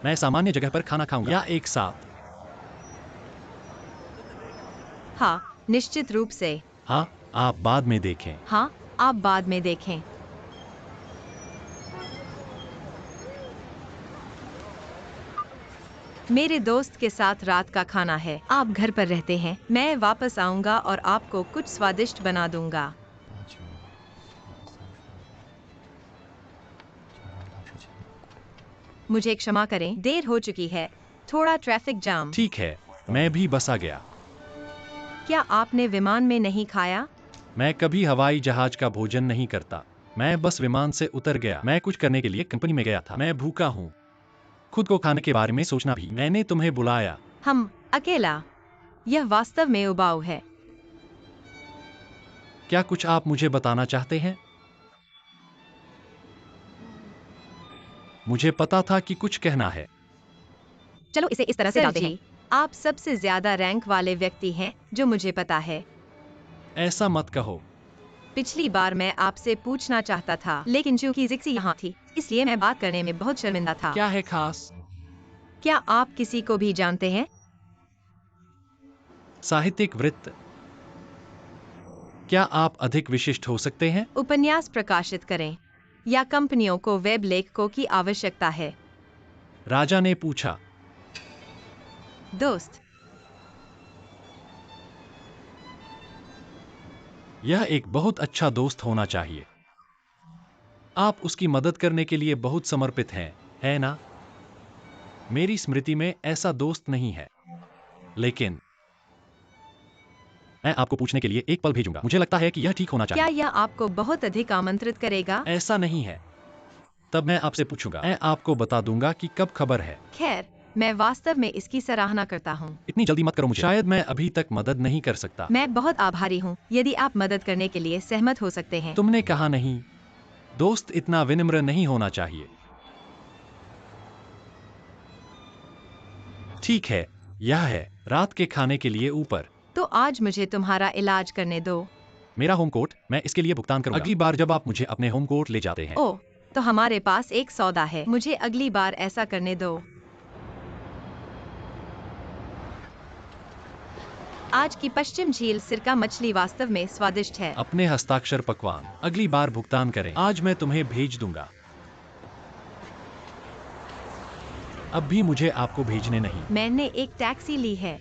मैं सामान्य जगह पर खाना खाऊंगा या एक साथ? हाँ, निश्चित रूप से। हाँ, आप बाद में देखें। हाँ, आप बाद में देखें। मेरे दोस्त के साथ रात का खाना है। आप घर पर रहते हैं। मैं वापस आऊंगा और आपको कुछ स्वादिष्ट बना दूंगा। मुझे क्षमा करें, देर हो चुकी है। थोड़ा ट्रैफिक जाम। ठीक है, मैं भी बस आ गया। क्या आपने विमान में नहीं खाया? मैं कभी हवाई जहाज का भोजन नहीं करता। मैं बस विमान से उतर गया। मैं कुछ करने के लिए कंपनी में गया था। मैं भूखा हूँ। खुद को खाने के बारे में सोचना भी। मैंने तुम्हें बुलाया। हम अकेला। यह वास्तव में उबाऊ है। क्या कुछ आप मुझे बताना चाहते हैं? मुझे पता था कि कुछ कहना है। चलो इसे इस तरह से डालते हैं। आप सबसे ज्यादा रैंक वाले व्यक्ति हैं, जो मुझे पता है। ऐसा मत कहो। पिछली बार मैं आपसे पूछना चाहता था, लेकिन चूंकि जिक्सी यहाँ थी, इसलिए मैं बात करने में बहुत शर्मिंदा था। क्या है खास? क्या आप किसी को भी जानते हैं? साहित्यिक वृत्त। क्या आप अधिक विशिष्ट हो सकते हैं? उपन्यास प्रकाशित करें या कंपनियों को वेब लेखकों की आवश्यकता है? राजा ने पूछा। दोस्त। यह एक बहुत अच्छा दोस्त होना चाहिए। आप उसकी मदद करने के लिए बहुत समर्पित हैं, है ना? मेरी स्मृति में ऐसा दोस्त नहीं है, लेकिन मैं आपको पूछने के लिए एक पल भेजूंगा। मुझे लगता है कि यह ठीक होना क्या चाहिए। यह आपको बहुत अधिक आमंत्रित करेगा? ऐसा नहीं है। तब मैं आपसे पूछूंगा। मैं आपको बता दूंगा कि कब खबर है। खैर, मैं वास्तव में इसकी सराहना करता हूँ। इतनी जल्दी मत करो मुझे। शायद मैं अभी तक मदद नहीं कर सकता। मैं बहुत आभारी हूँ यदि आप मदद करने के लिए सहमत हो सकते हैं। तुमने कहा नहीं। दोस्त इतना विनम्र नहीं होना चाहिए। ठीक है, यह है रात के खाने के लिए ऊपर। तो आज मुझे तुम्हारा इलाज करने दो। मेरा होम कोर्ट, मैं इसके लिए भुगतान करूंगा। अगली बार जब आप मुझे अपने होम कोर्ट ले जाते हैं। ओह, तो हमारे पास एक सौदा है। मुझे अगली बार ऐसा करने दो। आज की पश्चिम झील सिरका मछली वास्तव में स्वादिष्ट है। अपने हस्ताक्षर पकवान अगली बार भुगतान करें। आज मैं तुम्हें भेज दूंगा। अब भी मुझे आपको भेजने नहीं। मैंने एक टैक्सी ली है।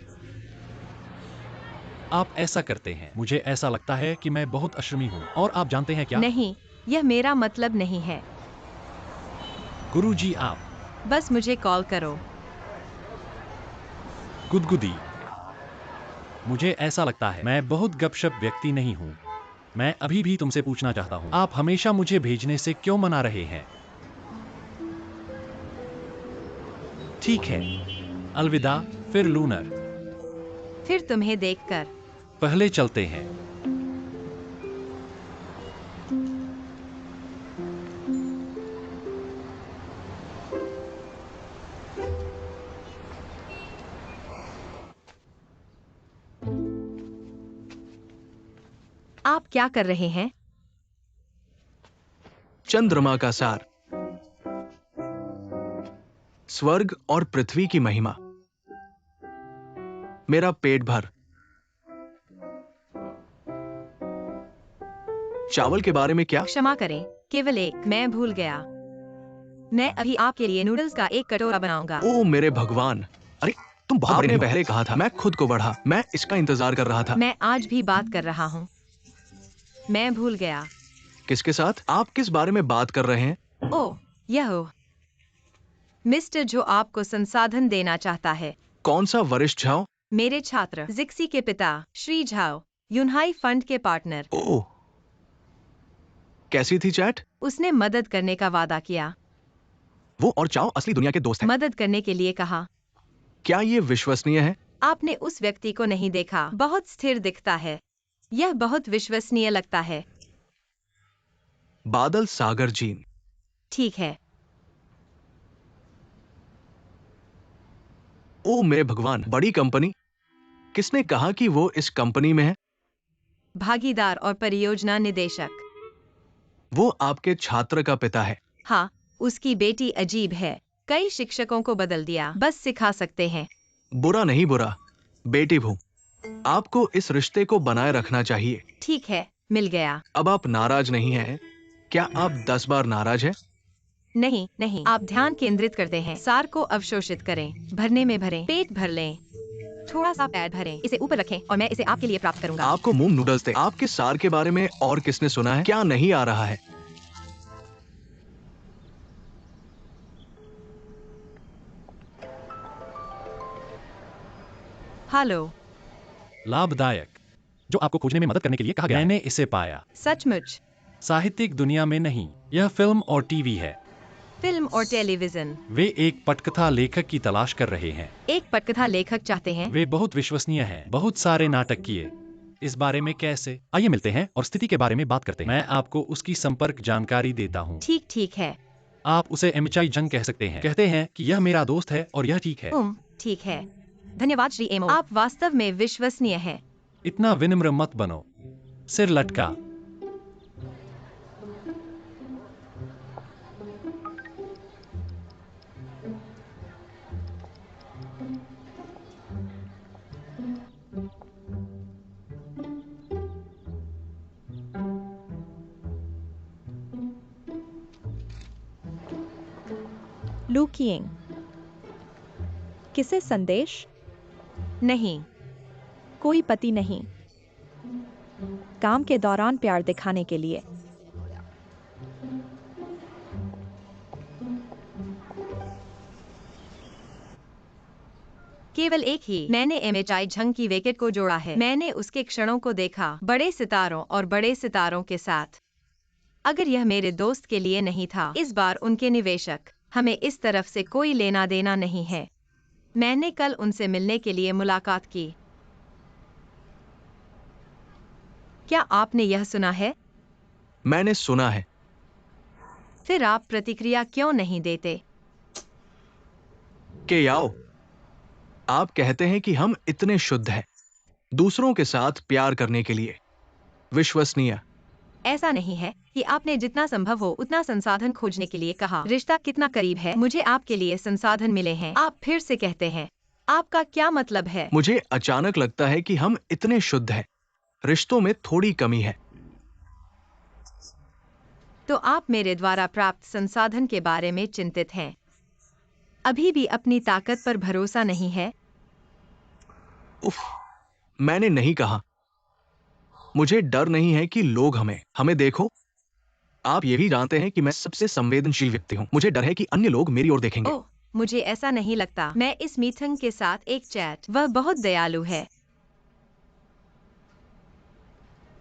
आप ऐसा करते हैं। मुझे ऐसा लगता है कि मैं बहुत अश्रमी हूँ। और आप जानते हैं क्या? नहीं, यह मेरा मतलब नहीं है। गुरुजी, आप बस मुझे कॉल करो। गुदगुदी। मुझे ऐसा लगता है मैं बहुत गपशप व्यक्ति नहीं हूँ। मैं अभी भी तुमसे पूछना चाहता हूँ, आप हमेशा मुझे भेजने से क्यों मना रहे हैं? ठीक है, अलविदा, फिर लूनर। फिर तुम्हें देखकर। पहले चलते हैं। आप क्या कर रहे हैं? चंद्रमा का सार, स्वर्ग और पृथ्वी की महिमा, मेरा पेट भर। चावल के बारे में क्या? क्षमा करें, केवल एक, मैं भूल गया। मैं अभी आपके लिए नूडल्स का एक कटोरा बनाऊंगा। ओ मेरे भगवान, अरे तुम बहुत बड़े पहले कहा था। मैं खुद को बढ़ा, मैं इसका इंतजार कर रहा था। मैं आज भी बात कर रहा हूँ। मैं भूल गया। किसके साथ? आप किस बारे में बात कर रहे हैं? ओह, यह हो। मिस्टर जो आपको संसाधन देना चाहता है। कौन सा वरिष्ठ झाओ? मेरे छात्र जिक्सी के पिता श्री झाओ, यूनहाई फंड के पार्टनर। ओह, कैसी थी चैट? उसने मदद करने का वादा किया। वो और चाओ असली दुनिया के दोस्त हैं। मदद करने के लिए कहा। क्या ये विश्वसनीय है? आपने उस व्यक्ति को नहीं देखा। बहुत स्थिर दिखता है। यह बहुत विश्वसनीय लगता है। बादल सागर जीन। ठीक है। ओ मेरे भगवान, बड़ी कंपनी। किसने कहा कि वो इस कंपनी में है? भागीदार और परियोजना निदेशक। वो आपके छात्र का पिता है। हाँ, उसकी बेटी अजीब है। कई शिक्षकों को बदल दिया। बस सिखा सकते हैं। बुरा नहीं बुरा, बेटी भू, आपको इस रिश्ते को बनाए रखना चाहिए। ठीक है, मिल गया। अब आप नाराज नहीं हैं? क्या आप 10 बार नाराज हैं? नहीं नहीं, आप ध्यान केंद्रित करते हैं। सार को अवशोषित करें, भरने में भरें, पेट भर लें, थोड़ा सा पैर भरें, इसे ऊपर रखें और मैं इसे आपके लिए प्राप्त करूंगा। आपको मूंग नूडल्स थे। आपके सार के बारे में और किसने सुना है? क्या नहीं आ रहा है? हेलो। लाभदायक, जो आपको खोजने में मदद करने के लिए कहा गया। मैंने इसे पाया। सचमुच? साहित्यिक दुनिया में नहीं, यह फिल्म और टीवी है। फिल्म और टेलीविजन। वे एक पटकथा लेखक की तलाश कर रहे हैं। एक पटकथा लेखक चाहते हैं। वे बहुत विश्वसनीय हैं। बहुत सारे नाटक किए। इस बारे में कैसे? आइए मिलते हैं और स्थिति के बारे में बात करते हैं। मैं आपको उसकी संपर्क जानकारी देता हूँ। ठीक है। आप उसे एमचाई जंग कह सकते हैं। कहते हैं कि यह मेरा दोस्त है और यह ठीक है। ठीक है। धन्यवाद श्री एमो। आप वास्तव में विश्वसनीय हैं। इतना विनम्र मत बनो। सिर लटका। लूकियिंग। किसे संदेश? नहीं। कोई पति नहीं। काम के दौरान प्यार दिखाने के लिए। केवल एक ही। मैंने एमएचआई झंग की विकेट को जोड़ा है। मैंने उसके क्षणों को देखा, बड़े सितारों और बड़े सितारों के साथ। अगर यह मेरे दोस्त के लिए नहीं था, इस बार उनके निवेशक, हमें इस तरफ से कोई लेना देना नहीं है। मैंने कल उनसे मिलने के लिए मुलाकात की। क्या आपने यह सुना है? मैंने सुना है। फिर आप प्रतिक्रिया क्यों नहीं देते? के याओ, आप कहते हैं कि हम इतने शुद्ध हैं, दूसरों के साथ प्यार करने के लिए विश्वसनीय। ऐसा नहीं है कि आपने जितना संभव हो उतना संसाधन खोजने के लिए कहा। रिश्ता कितना करीब है, मुझे आपके लिए संसाधन मिले हैं। आप फिर से कहते हैं, आपका क्या मतलब है? मुझे अचानक लगता है कि हम इतने शुद्ध हैं, रिश्तों में थोड़ी कमी है। तो आप मेरे द्वारा प्राप्त संसाधन के बारे में चिंतित हैं? अभी भी अपनी ताकत पर भरोसा नहीं है? उफ, मैंने नहीं कहा। मुझे डर नहीं है कि लोग हमें देखो। आप ये भी जानते हैं कि मैं सबसे संवेदनशील व्यक्ति हूं। मुझे डर है कि अन्य लोग मेरी ओर देखेंगे। ओह, मुझे ऐसा नहीं लगता। मैं इस मीथंग के साथ एक चैट, वह बहुत दयालु है।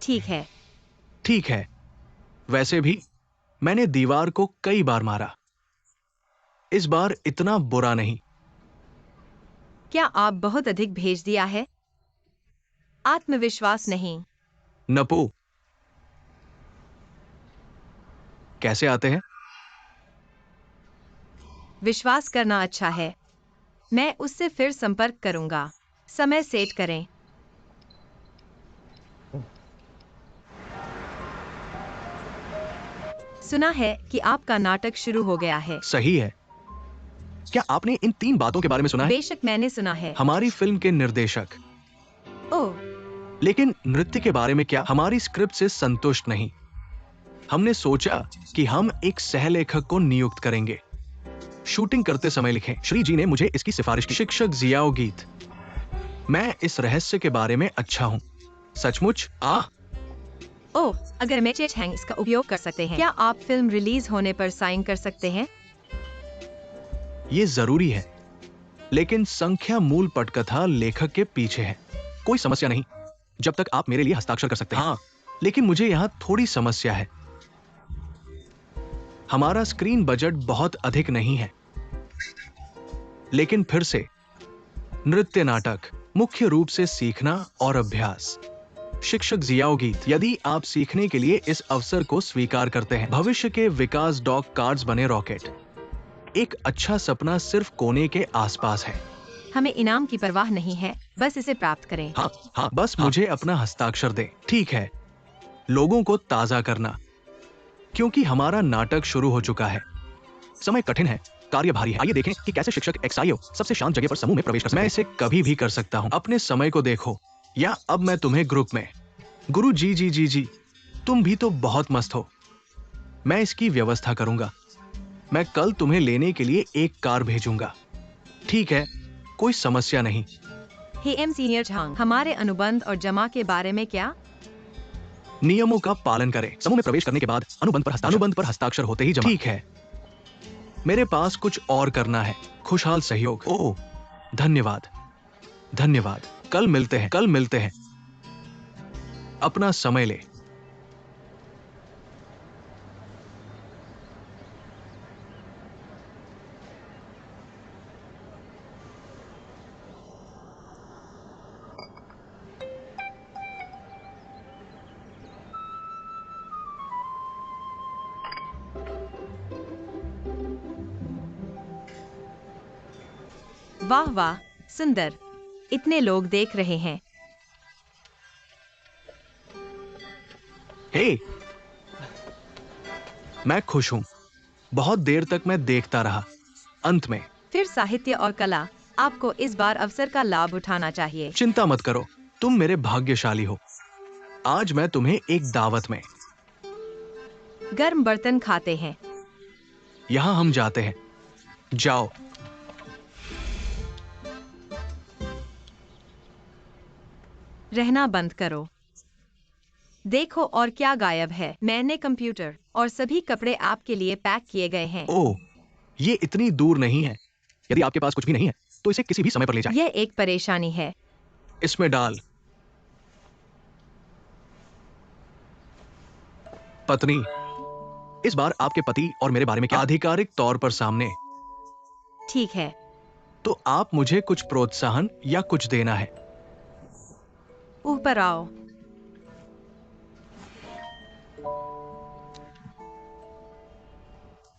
ठीक है। ठीक है। वैसे भी मैंने दीवार को कई बार मारा। इस बार इतना बुरा नहीं। क्या आप बहुत अधिक भेज दिया है? आत्मविश्वास नहीं। नपो, कैसे आते हैं? विश्वास करना अच्छा है। मैं उससे फिर संपर्क करूंगा। समय सेट करें। सुना है कि आपका नाटक शुरू हो गया है। सही है। क्या आपने इन 3 बातों के बारे में सुना है? बेशक मैंने सुना है। हमारी फिल्म के निर्देशक। ओह, लेकिन नृत्य के बारे में क्या? हमारी स्क्रिप्ट से संतुष्ट नहीं। हमने सोचा कि हम एक सहलेखक को नियुक्त करेंगे। शूटिंग करते समय लिखें। श्री जी ने मुझे इसकी सिफारिश की। शिक्षक जियाओ गीत। मैं इस रहस्य के बारे में अच्छा हूँ। सचमुच? ओह, अगर मैं चेच हैंग इसका उपयोग कर सकते हैं, क्या आप फिल्म रिलीज होने पर साइन कर सकते हैं? ये जरूरी है, लेकिन संख्या मूल पटकथा लेखक के पीछे है। कोई समस्या नहीं, जब तक आप मेरे लिए हस्ताक्षर कर सकते हैं। हाँ, लेकिन मुझे यहाँ थोड़ी समस्या है। हमारा स्क्रीन बजट बहुत अधिक नहीं है। लेकिन फिर से, नृत्य नाटक, मुख्य रूप से सीखना और अभ्यास। शिक्षक जियाओ गीत, यदि आप सीखने के लिए इस अवसर को स्वीकार करते हैं, भविष्य के विकास डॉग कार्ड्स बने रॉकेट। एक अच्छा सपना सिर्फ कोने के आसपास है। हमें इनाम की परवाह नहीं है, बस इसे प्राप्त करें। हाँ, बस मुझे अपना हस्ताक्षर दें। ठीक है, लोगों को ताजा करना, क्योंकि हमारा नाटक शुरू हो चुका है। समय कठिन है, कार्य भारी है। आइए देखें कि कैसे शिक्षक एक्साइओ सबसे शांत जगह पर समूह में प्रवेश कर सकते हैं। मैं इसे कभी भी कर सकता हूँ। अपने समय को देखो, या अब मैं तुम्हें ग्रुप में। गुरु जी, तुम भी तो बहुत मस्त हो। मैं इसकी व्यवस्था करूंगा। मैं कल तुम्हें लेने के लिए एक कार भेजूंगा। ठीक है, कोई समस्या नहीं। हे एम सीनियर झांग, हमारे अनुबंध और जमा के बारे में क्या? नियमों का पालन करें। समूह में प्रवेश करने के बाद अनुबंध पर हस्ताक्षर होते ही जमा। ठीक है, मेरे पास कुछ और करना है। खुशहाल सहयोग। ओह, धन्यवाद। कल मिलते हैं। अपना समय ले। वाह वाह, सुंदर। इतने लोग देख रहे हैं। हे, मैं खुश हूं। बहुत देर तक मैं देखता रहा। अंत में फिर साहित्य और कला, आपको इस बार अवसर का लाभ उठाना चाहिए। चिंता मत करो, तुम मेरे भाग्यशाली हो। आज मैं तुम्हें एक दावत में। गर्म बर्तन खाते हैं। यहां हम जाते हैं। जाओ। रहना बंद करो। देखो और क्या गायब है। मैंने कंप्यूटर और सभी कपड़े आपके लिए पैक किए गए हैं। ओह, ये इतनी दूर नहीं है। यदि आपके पास कुछ भी नहीं है, तो इसे किसी भी समय पर ले जाएं। यह एक परेशानी है। इसमें डाल। पत्नी, इस बार आपके पति और मेरे बारे में क्या? आधिकारिक तौर पर सामने। ठीक है। तो आप मुझे कुछ प्रोत्साहन या कुछ देना है। ऊपर आओ।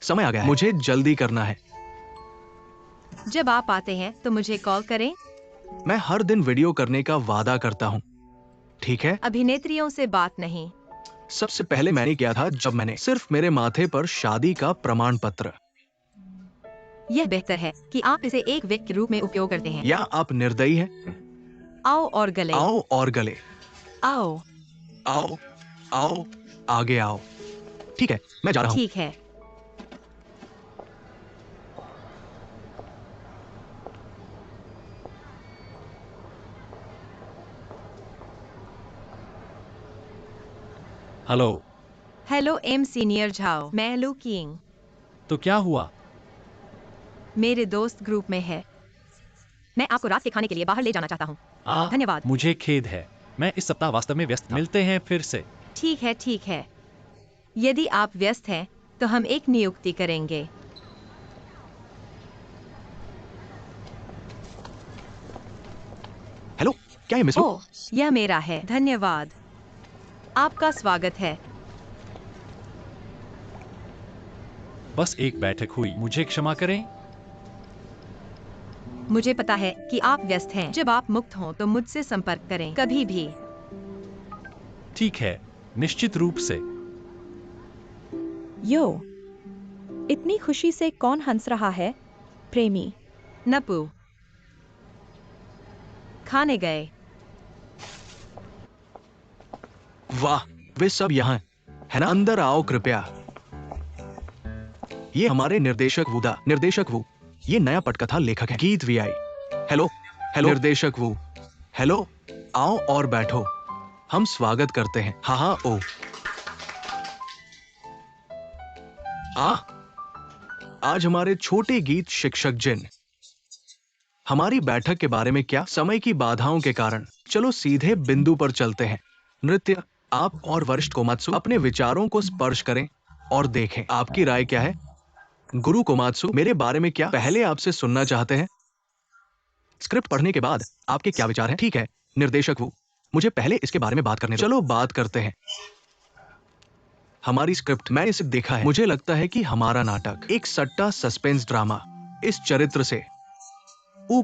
समय आ गया है। मुझे जल्दी करना है। जब आप आते हैं तो मुझे कॉल करें। मैं हर दिन वीडियो करने का वादा करता हूँ। ठीक है? अभिनेत्रियों से बात नहीं। सबसे पहले मैंने किया था जब मैंने सिर्फ मेरे माथे पर शादी का प्रमाण पत्र। यह बेहतर है कि आप इसे एक व्यक्ति के रूप में उपयोग करते हैं। या आप निर्दयी हैं? आओ और गले। आओ और गले। आओ। आओ, आओ, आगे आओ। ठीक है, मैं जा रहा हूँ। ठीक है। हेलो एम सीनियर झाओ, मैं लू किंग। तो क्या हुआ? मेरे दोस्त ग्रुप में है। मैं आपको रात के खाने के लिए बाहर ले जाना चाहता हूँ। धन्यवाद। मुझे खेद है, मैं इस सप्ताह वास्तव में व्यस्त था। मिलते हैं फिर से। ठीक है। यदि आप व्यस्त हैं तो हम एक नियुक्ति करेंगे। हेलो, क्या ये मिस? ओह, यह मेरा है। धन्यवाद। आपका स्वागत है। बस एक बैठक हुई, मुझे क्षमा करें। मुझे पता है कि आप व्यस्त हैं। जब आप मुक्त हों तो मुझसे संपर्क करें, कभी भी। ठीक है, निश्चित रूप से। यो, इतनी खुशी से कौन हंस रहा है? प्रेमी। नपु। खाने गए। वाह, वे सब यहाँ है ना? अंदर आओ कृपया। ये हमारे निर्देशक वू, ये नया पटकथा लेखक है। गीत वी आई। हेलो हेलो निर्देशक वू। हेलो, आओ और बैठो, हम स्वागत करते हैं। हाँ ओ आज हमारे छोटे गीत शिक्षक जिन। हमारी बैठक के बारे में क्या? समय की बाधाओं के कारण चलो सीधे बिंदु पर चलते हैं। नृत्य, आप और वरिष्ठ कोमात्सु अपने विचारों को स्पर्श करें और देखें आपकी राय क्या है। गुरु कोमात्सु, मेरे बारे में क्या? पहले आपसे सुनना चाहते हैं। स्क्रिप्ट पढ़ने के बाद आपके क्या विचार हैं? ठीक है निर्देशक वू, मुझे पहले इसके बारे में बात करने दो। चलो बात करते हैं। हमारी स्क्रिप्ट, मैंने इसे देखा है। मुझे लगता है कि हमारा नाटक एक सट्टा सस्पेंस ड्रामा, इस चरित्र से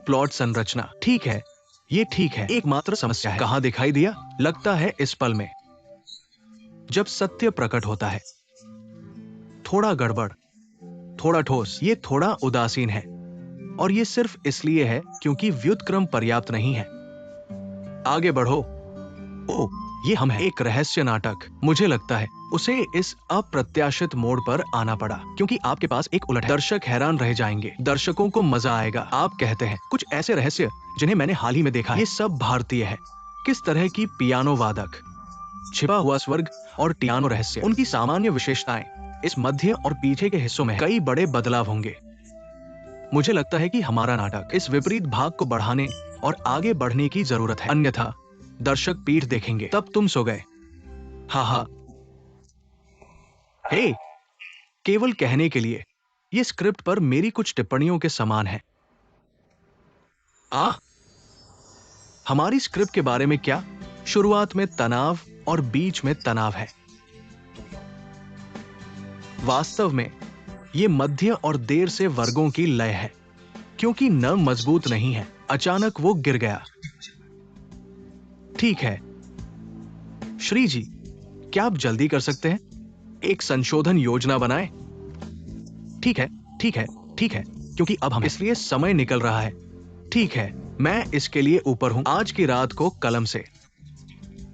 प्लॉट संरचना ठीक है, ये ठीक है। एकमात्र समस्या है, कहां दिखाई दिया? लगता है इस पल में जब सत्य प्रकट होता है। थोड़ा गड़बड़, थोड़ा ठोस, ये थोड़ा उदासीन है, और ये सिर्फ इसलिए है क्योंकि व्युत्क्रम पर्याप्त नहीं है। आगे बढ़ो। ये हम हैं। एक रहस्य नाटक, मुझे लगता है उसे इस अप्रत्याशित मोड़ पर आना पड़ा क्योंकि आपके पास एक उलट है। दर्शक हैरान रह जाएंगे, दर्शकों को मजा आएगा। आप कहते हैं कुछ ऐसे रहस्य जिन्हें मैंने हाल ही में देखा है। ये सब भारतीय है। किस तरह की पियानो वादक, छिपा हुआ स्वर्ग और पियानो रहस्य, उनकी सामान्य विशेषताएं। इस मध्य और पीछे के हिस्सों में कई बड़े बदलाव होंगे। मुझे लगता है कि हमारा नाटक इस विपरीत भाग को बढ़ाने और आगे बढ़ने की जरूरत है, अन्यथा दर्शक पीठ देखेंगे। तब तुम सो गए। हाँ। हे, केवल कहने के लिए, ये स्क्रिप्ट पर मेरी कुछ टिप्पणियों के समान है। हमारी स्क्रिप्ट के बारे में क्या? शुरुआत में तनाव और बीच में तनाव है। वास्तव में ये मध्य और देर से वर्गों की लय है, क्योंकि न मजबूत नहीं है। अचानक वो गिर गया। ठीक है श्री जी, क्या आप जल्दी कर सकते हैं? एक संशोधन योजना बनाएं। ठीक है, क्योंकि अब हम, इसलिए समय निकल रहा है। ठीक है, मैं इसके लिए ऊपर हूं। आज की रात को कलम से।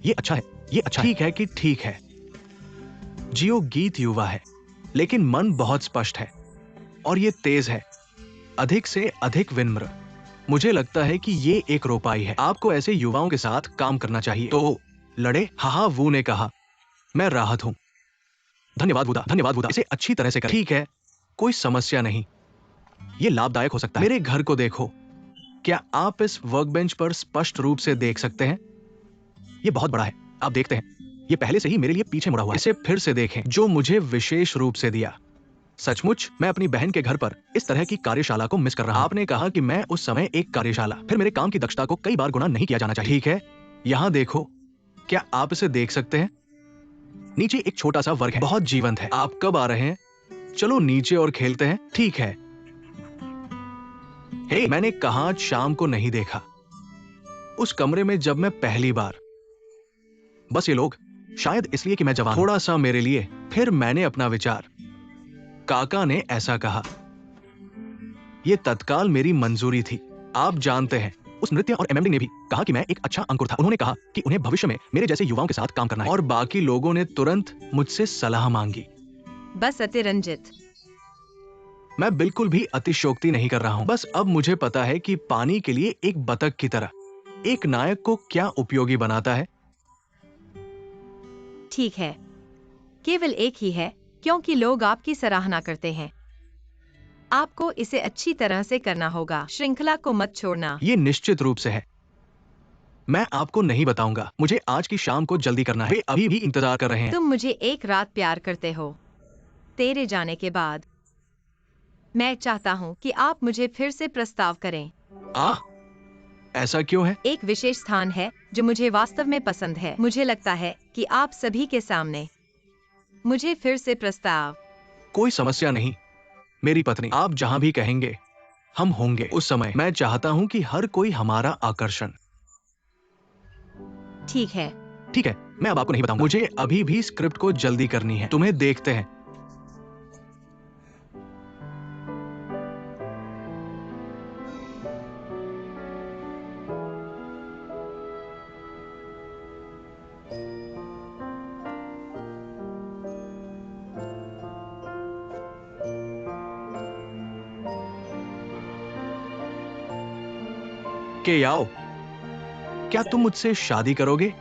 ये अच्छा है, ठीक है कि ठीक है। जियो गीत युवा है, लेकिन मन बहुत स्पष्ट है और ये तेज है, अधिक से अधिक विनम्र। मुझे लगता है कि ये एक रोपाई है। आपको ऐसे युवाओं के साथ काम करना चाहिए। तो लड़े। हाँ, वू ने कहा, मैं राहत हूं। धन्यवाद बुदा, इसे अच्छी तरह से कर। ठीक है, कोई समस्या नहीं, ये लाभदायक हो सकता है। मेरे घर को देखो, क्या आप इस वर्कबेंच पर स्पष्ट रूप से देख सकते हैं? ये बहुत बड़ा है, आप देखते हैं, ये पहले से ही मेरे लिए पीछे मुड़ा हुआ है। इसे फिर से देखें, जो मुझे विशेष रूप से दिया। सचमुच मैं अपनी बहन के घर पर इस तरह की कार्यशाला को मिस कर रहा हूं। आपने कहा कि मैं उस समय एक कार्यशाला, फिर मेरे काम की दक्षता को कई बार गुना नहीं किया जाना चाहिए। ठीक है, यहां देखो, क्या आप इसे देख सकते हैं? नीचे एक छोटा सा वर्ग है, बहुत जीवंत है। आप कब आ रहे हैं? चलो नीचे और खेलते हैं। ठीक है। हे, मैंने कहा आज शाम को नहीं देखा, उस कमरे में जब मैं पहली बार। बस ये लोग, शायद इसलिए कि मैं जवान, थोड़ा सा मेरे लिए। फिर मैंने अपना विचार, काका ने ऐसा कहा, यह तत्काल मेरी मंजूरी थी। आप जानते हैं, उस नृत्य और एमएमडी ने भी कहा कि मैं एक अच्छा अंकुर था। उन्होंने कहा कि उन्हें भविष्य में मेरे जैसे युवाओं के साथ काम करना है, और बाकी लोगों ने तुरंत मुझसे सलाह मांगी। बस अतिरंजित। मैं बिल्कुल भी अतिशयोक्ति नहीं कर रहा हूं। बस अब मुझे पता है कि पानी के लिए एक बतख की तरह एक नायक को क्या उपयोगी बनाता है। ठीक है, केवल एक ही है, क्योंकि लोग आपकी सराहना करते हैं। आपको इसे अच्छी तरह से करना होगा। श्रृंखला को मत छोड़ना। ये निश्चित रूप से है। मैं आपको नहीं बताऊंगा, मुझे आज की शाम को जल्दी करना है। वे अभी भी इंतजार कर रहे हैं। तुम मुझे एक रात प्यार करते हो। तेरे जाने के बाद मैं चाहता हूँ कि आप मुझे फिर से प्रस्ताव करें। ऐसा क्यों है? एक विशेष स्थान है जो मुझे वास्तव में पसंद है। मुझे लगता है कि आप सभी के सामने मुझे फिर से प्रस्ताव। कोई समस्या नहीं मेरी पत्नी, आप जहां भी कहेंगे हम होंगे उस समय। मैं चाहता हूं कि हर कोई हमारा आकर्षण। ठीक है, मैं अब आपको नहीं बताऊंगा। मुझे अभी भी स्क्रिप्ट को जल्दी करनी है। तुम्हें देखते हैं। के याओ, क्या तुम मुझसे शादी करोगे?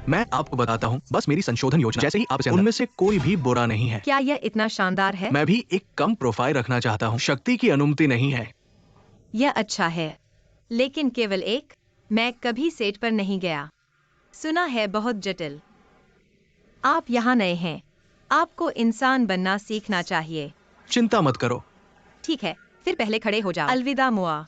मैं आपको बताता हूं, बस मेरी संशोधन योजना जैसे ही आप इसे उनमें से कोई भी बुरा नहीं है। क्या यह इतना शानदार है? मैं भी एक कम प्रोफाइल रखना चाहता हूं। शक्ति की अनुमति नहीं है। यह अच्छा है, लेकिन केवल एक। मैं कभी सेट पर नहीं गया। सुना है बहुत जटिल। आप यहाँ नए हैं, आपको इंसान बनना सीखना चाहिए। चिंता मत करो। ठीक है, फिर पहले खड़े हो जाओ। अलविदा मुआ।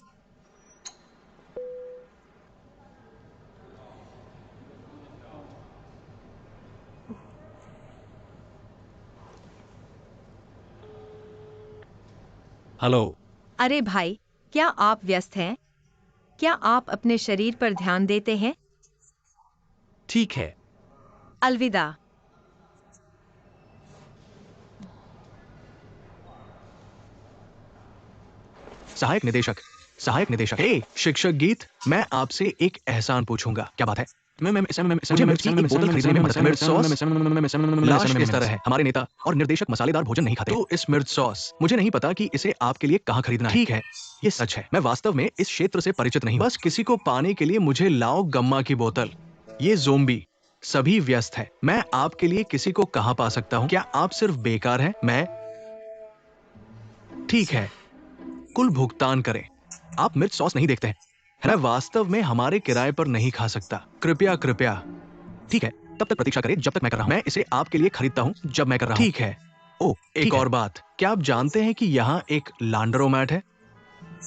हेलो। अरे भाई, क्या आप व्यस्त हैं? क्या आप अपने शरीर पर ध्यान देते हैं? ठीक है। अलविदा। सहायक निदेशक, सहायक निदेशक। हे शिक्षक गीत, मैं आपसे एक एहसान पूछूंगा। क्या बात है? मुझे मिर्च की एक बोतल खरीदने में मदद करें। मिर्च सॉस लाश किस तरह है। हमारे नेता और निर्देशक मसालेदार भोजन नहीं खाते। तो इस मिर्च सॉस, मुझे नहीं पता कि इसे आपके लिए कहाँ खरीदना है। ठीक है, ये सच है। मैं वास्तव में इस क्षेत्र से परिचित नहीं हूँ। बस किसी को पाने के लिए मुझे लाओ गम्मा की बोतल। ये ज़ोंबी सभी व्यस्त है। मैं आपके लिए किसी को कहाँ पा सकता हूँ? क्या आप सिर्फ बेकार हैं? मैं ठीक है, कुल भुगतान करें। आप मिर्च सॉस नहीं देखते हैं। मैं वास्तव में हमारे किराए पर नहीं खा सकता। कृपया कृपया। ठीक है, तब तक प्रतीक्षा करें जब तक मैं कर रहा हूं। मैं इसे आपके लिए खरीदता हूं जब मैं कर रहा हूं। ठीक है। ओ, एक और बात, क्या आप जानते हैं कि यहाँ एक लांड्रोमैट है?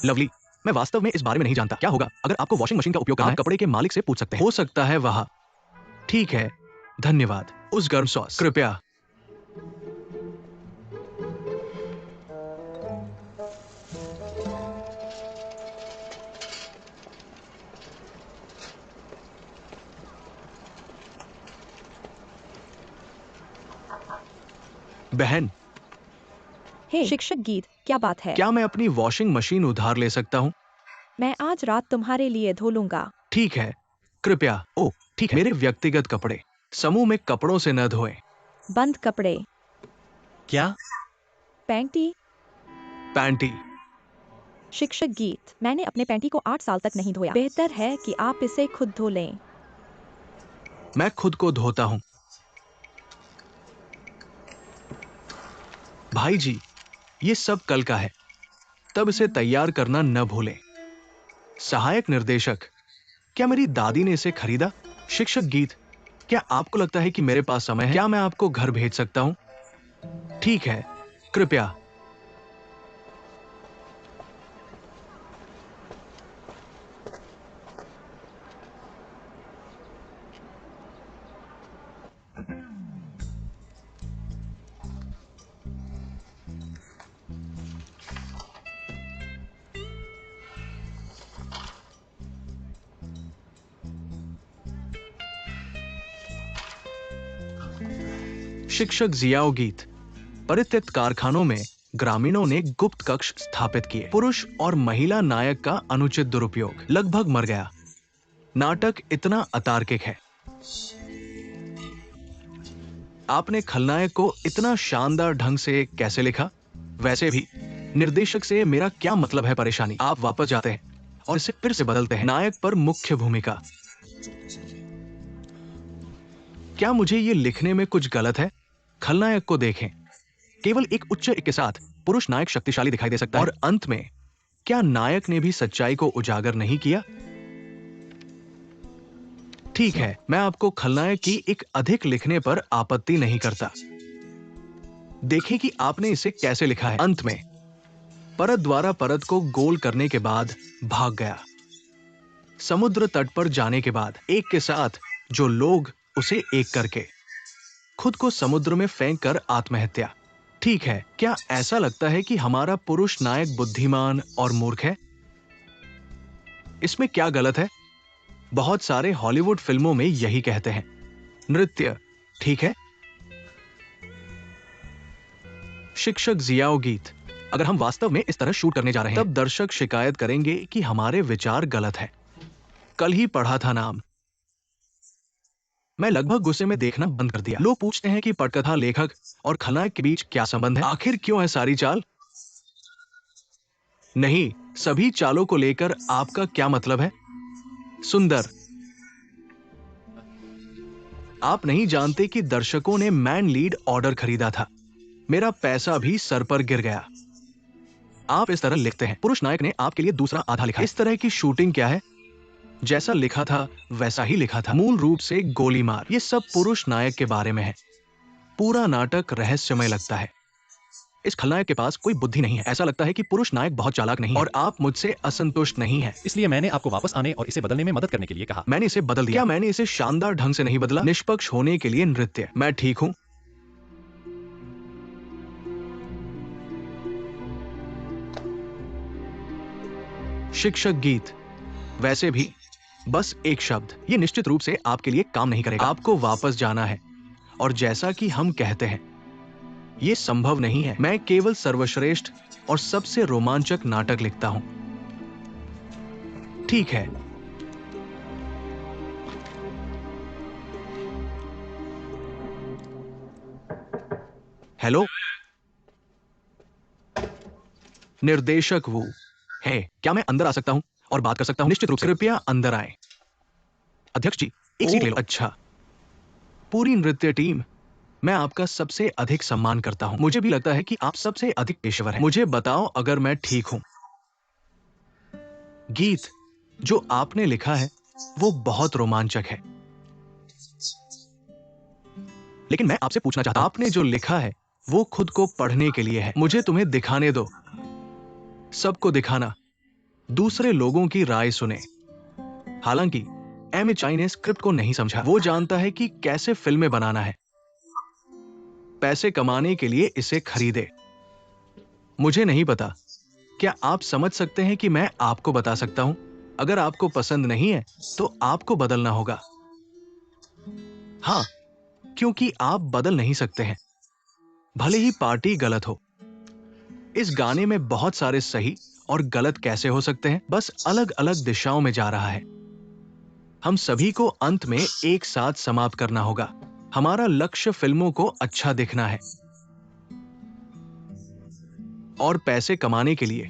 लवली, मैं वास्तव में इस बारे में नहीं जानता। क्या होगा अगर आपको वॉशिंग मशीन का उपयोग करना है? आप कपड़े के मालिक से पूछ सकते हैं। हो सकता है वहाँ। ठीक है, धन्यवाद। उस गर्म सॉस कृपया। बहन, हे शिक्षक गीत, क्या बात है? क्या मैं अपनी वॉशिंग मशीन उधार ले सकता हूँ? मैं आज रात तुम्हारे लिए धो लूंगा। ठीक है, कृपया। ओ, ठीक है। मेरे व्यक्तिगत कपड़े समूह में कपड़ों से न धोएं। बंद कपड़े। क्या? पैंटी। पैंटी। शिक्षक गीत, मैंने अपने पैंटी को 8 साल तक नहीं धोया। बेहतर है कि आप इसे खुद धो लें। मैं खुद को धोता हूं। भाई जी, ये सब कल का है, तब इसे तैयार करना न भूलें। सहायक निर्देशक, क्या मेरी दादी ने इसे खरीदा? शिक्षक गीत, क्या आपको लगता है कि मेरे पास समय है? क्या मैं आपको घर भेज सकता हूं? ठीक है, कृपया। शिक्षक जियाओ गीत, परित्यक्त कारखानों में ग्रामीणों ने गुप्त कक्ष स्थापित किए। पुरुष और महिला नायक का अनुचित दुरुपयोग, लगभग मर गया। नाटक इतना अतार्किक है। आपने खलनायक को इतना शानदार ढंग से कैसे लिखा? वैसे भी निर्देशक से मेरा क्या मतलब है परेशानी? आप वापस जाते हैं और इसे फिर से बदलते हैं। नायक पर मुख्य भूमिका। क्या मुझे ये लिखने में कुछ गलत है? खलनायक को देखें, केवल एक उच्च के साथ पुरुष नायक शक्तिशाली दिखाई दे सकता है। और अंत में क्या नायक ने भी सच्चाई को उजागर नहीं किया? ठीक है, मैं आपको खलनायक की एक अधिक लिखने पर आपत्ति नहीं करता। देखें कि आपने इसे कैसे लिखा है। अंत में परत द्वारा परत को गोल करने के बाद भाग गया। समुद्र तट पर जाने के बाद एक के साथ जो लोग उसे एक करके खुद को समुद्र में फेंक कर आत्महत्या। ठीक है, क्या ऐसा लगता है कि हमारा पुरुष नायक बुद्धिमान और मूर्ख है? इसमें क्या गलत है? बहुत सारे हॉलीवुड फिल्मों में यही कहते हैं। नृत्य, ठीक है। शिक्षक जियाओ गीत, अगर हम वास्तव में इस तरह शूट करने जा रहे हैं, तब दर्शक शिकायत करेंगे कि हमारे विचार गलत है। कल ही पढ़ा था नाम मैं लगभग गुस्से में देखना बंद कर दिया। लोग पूछते हैं कि पटकथा लेखक और खलनायक के बीच क्या संबंध है, आखिर क्यों है सारी चाल? नहीं, सभी चालों को लेकर आपका क्या मतलब है? सुंदर, आप नहीं जानते कि दर्शकों ने मैन लीड ऑर्डर खरीदा था। मेरा पैसा भी सर पर गिर गया। आप इस तरह लिखते हैं, पुरुष नायक ने आपके लिए दूसरा आधा लिखा। इस तरह की शूटिंग क्या है? जैसा लिखा था वैसा ही लिखा था, मूल रूप से गोली मार। ये सब पुरुष नायक के बारे में है। पूरा नाटक रहस्यमय लगता है। इस खलनायक के पास कोई बुद्धि नहीं है। ऐसा लगता है कि पुरुष नायक बहुत चालाक नहीं है और आप मुझसे असंतुष्ट नहीं हैं। इसलिए मैंने आपको वापस आने और इसे बदलने में मदद करने के लिए कहा। मैंने इसे बदल दिया। क्या मैंने इसे शानदार ढंग से नहीं बदला? निष्पक्ष होने के लिए नृत्य। मैं ठीक हूं। शिक्षक गीत। वैसे भी बस एक शब्द, ये निश्चित रूप से आपके लिए काम नहीं करेगा। आपको वापस जाना है और जैसा कि हम कहते हैं, ये संभव नहीं है। मैं केवल सर्वश्रेष्ठ और सबसे रोमांचक नाटक लिखता हूं। ठीक है। हेलो, निर्देशक वो है। क्या मैं अंदर आ सकता हूं और बात कर सकता हूं? निश्चित रूप से। कृपया अंदर आए। अध्यक्ष जी, एक सीट ले लो। अच्छा, पूरी नृत्य टीम, मैं आपका सबसे अधिक सम्मान करता हूं। मुझे भी लगता है कि आप सबसे अधिक पेशेवर हैं। मुझे बताओ अगर मैं ठीक हूं। गीत जो आपने लिखा है वो बहुत रोमांचक है, लेकिन मैं आपसे पूछना चाहता हूं, आपने जो लिखा है वो खुद को पढ़ने के लिए है। मुझे तुम्हें दिखाने दो। सबको दिखाना, दूसरे लोगों की राय सुने। हालांकि एमएचआई ने स्क्रिप्ट को नहीं समझा। वो जानता है कि कैसे फिल्में बनाना है। पैसे कमाने के लिए इसे खरीदे। मुझे नहीं पता, क्या आप समझ सकते हैं कि मैं आपको बता सकता हूं? अगर आपको पसंद नहीं है तो आपको बदलना होगा। हाँ, क्योंकि आप बदल नहीं सकते हैं, भले ही पार्टी गलत हो। इस गाने में बहुत सारे सही और गलत कैसे हो सकते हैं? बस अलग अलग दिशाओं में जा रहा है। हम सभी को अंत में एक साथ समाप्त करना होगा। हमारा लक्ष्य फिल्मों को अच्छा दिखना है और पैसे कमाने के लिए।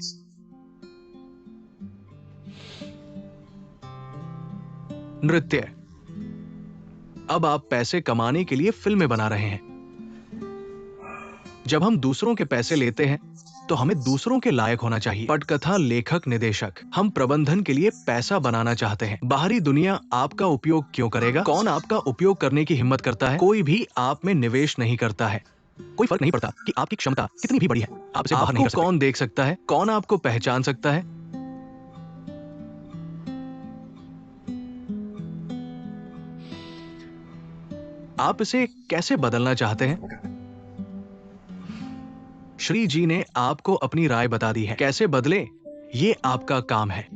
नृत्य। अब आप पैसे कमाने के लिए फिल्में बना रहे हैं। जब हम दूसरों के पैसे लेते हैं तो हमें दूसरों के लायक होना चाहिए। पटकथा लेखक निदेशक, हम प्रबंधन के लिए पैसा बनाना चाहते हैं। बाहरी दुनिया आपका उपयोग क्यों करेगा? कौन आपका उपयोग करने की हिम्मत करता है? कोई भी आप में निवेश नहीं करता है। कोई फर्क नहीं पड़ता कि आपकी क्षमता कितनी भी बड़ी है, आप इसे बाहर नहीं कर सकते। कौन देख सकता है? कौन आपको पहचान सकता है? आप इसे कैसे बदलना चाहते हैं? श्री जी ने आपको अपनी राय बता दी है। कैसे बदले, ये आपका काम है।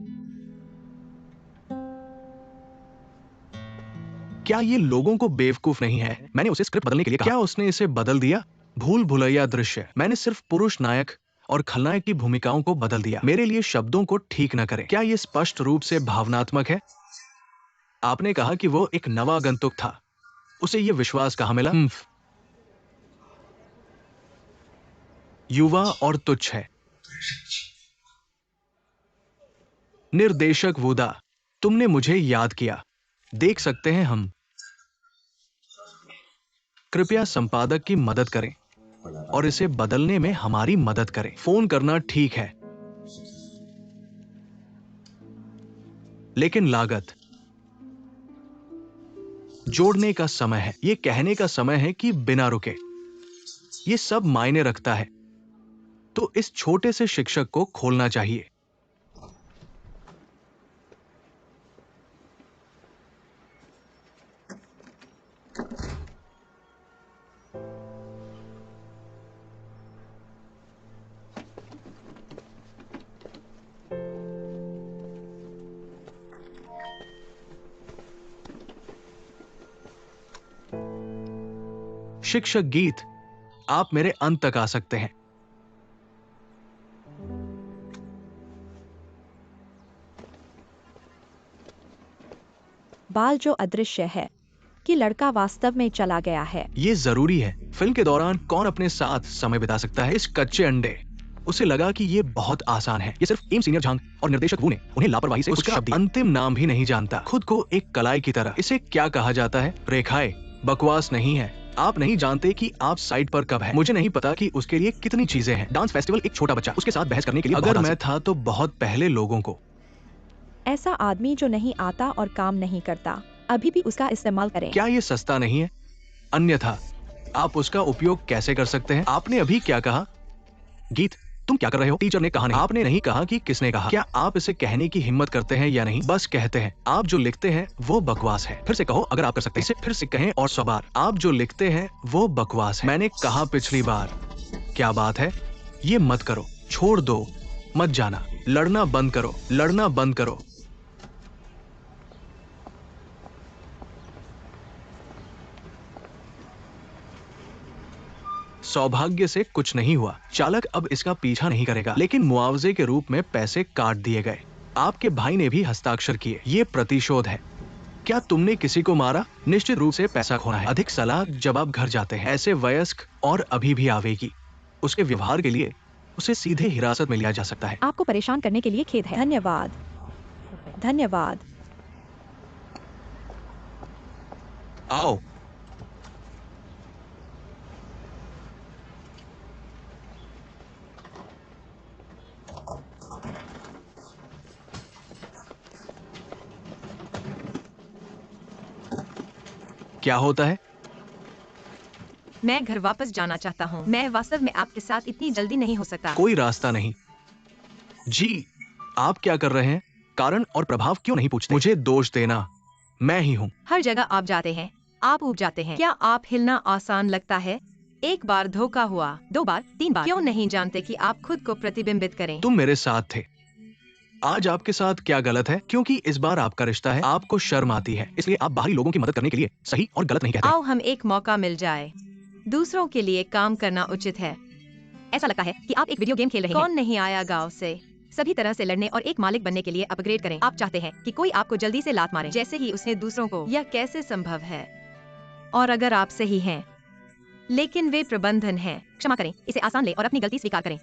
क्या ये लोगों को बेवकूफ नहीं है? मैंने उसे स्क्रिप्ट बदलने के लिए कहा। क्या उसने इसे बदल दिया? भूल भुलैया दृश्य। मैंने सिर्फ पुरुष नायक और खलनायक की भूमिकाओं को बदल दिया। मेरे लिए शब्दों को ठीक न करें। क्या ये स्पष्ट रूप से भावनात्मक है? आपने कहा कि वो एक नवागंतुक था, उसे ये विश्वास कहां मिला? युवा और तुच्छ है। निर्देशक वुदा, तुमने मुझे याद किया। देख सकते हैं हम। कृपया संपादक की मदद करें और इसे बदलने में हमारी मदद करें। फोन करना ठीक है, लेकिन लागत जोड़ने का समय है। यह कहने का समय है कि बिना रुके। यह सब मायने रखता है। तो इस छोटे से शिक्षक को खोलना चाहिए। शिक्षक गीत, आप मेरे अंत तक आ सकते हैं। बाल जो अदृश्य है, कि लड़का वास्तव में चला गया है। ये जरूरी है। फिल्म के दौरान कौन अपने साथ समय बिता सकता है? इस कच्चे अंडे। उसे लगा कि ये बहुत आसान है। ये सिर्फ एम सीनियर झांग और निर्देशक वू ने उन्हें लापरवाही से उसका अंतिम नाम भी नहीं जानता, खुद को एक कलाई की तरह। इसे क्या कहा जाता है? रेखाएं। बकवास नहीं है। आप नहीं जानते कि आप साइट पर कब है। मुझे नहीं पता कि उसके लिए कितनी चीजें हैं। डांस फेस्टिवल, एक छोटा बच्चा, उसके साथ बहस करने के लिए अगर मैं था तो बहुत पहले लोगों को। ऐसा आदमी जो नहीं आता और काम नहीं करता, अभी भी उसका इस्तेमाल करें। क्या ये सस्ता नहीं है? अन्यथा आप उसका उपयोग कैसे कर सकते हैं? आपने अभी क्या कहा? गीत, तुम क्या कर रहे हो? टीचर ने कहा नहीं। आपने नहीं कहा कि किसने कहा। क्या आप इसे कहने की हिम्मत करते हैं या नहीं? बस कहते हैं। आप जो लिखते हैं वो बकवास है। फिर से कहो अगर आप कर सकते हैं। इसे फिर से कहें और 100 बार। आप जो लिखते हैं वो बकवास है। मैंने कहा पिछली बार। क्या बात है? ये मत करो। छोड़ दो। मत जाना। लड़ना बंद करो। लड़ना बंद करो। सौभाग्य से कुछ नहीं हुआ। चालक अब इसका पीछा नहीं करेगा, लेकिन मुआवजे के रूप में पैसे काट दिए गए। आपके भाई ने भी हस्ताक्षर किए। ये प्रतिशोध है। क्या तुमने किसी को मारा? निश्चित रूप से पैसा खोना है। अधिक सलाह जब आप घर जाते हैं। ऐसे वयस्क और अभी भी आवेगी। उसके व्यवहार के लिए उसे सीधे हिरासत में लिया जा सकता है। आपको परेशान करने के लिए खेद है। धन्यवाद। धन्यवाद। आओ। क्या होता है? मैं घर वापस जाना चाहता हूँ। मैं वास्तव में आपके साथ इतनी जल्दी नहीं हो सकता। कोई रास्ता नहीं। जी, आप क्या कर रहे हैं? कारण और प्रभाव क्यों नहीं पूछते? मुझे दोष देना। मैं ही हूँ। हर जगह आप जाते हैं, आप ऊब जाते हैं। क्या आप हिलना आसान लगता है? एक बार धोखा हुआ, 2 बार, 3 बार। क्यों नहीं जानते कि आप खुद को प्रतिबिंबित करें? तुम मेरे साथ थे। आज आपके साथ क्या गलत है? क्योंकि इस बार आपका रिश्ता है। आपको शर्म आती है, इसलिए आप बाहरी लोगों की मदद करने के लिए सही और गलत नहीं कहते। आओ हम एक मौका मिल जाए। दूसरों के लिए काम करना उचित है। ऐसा लगता है कि आप एक वीडियो गेम खेल रहे हैं। कौन नहीं आया गांव से? सभी तरह से लड़ने और एक मालिक बनने के लिए अपग्रेड करें। आप चाहते हैं कि कोई आपको जल्दी से लात मारे, जैसे ही उसने दूसरों को। यह कैसे संभव है? और अगर आप सही हैं, लेकिन वे प्रबंधन हैं। क्षमा करें, इसे आसान ले और अपनी गलती स्वीकार करें।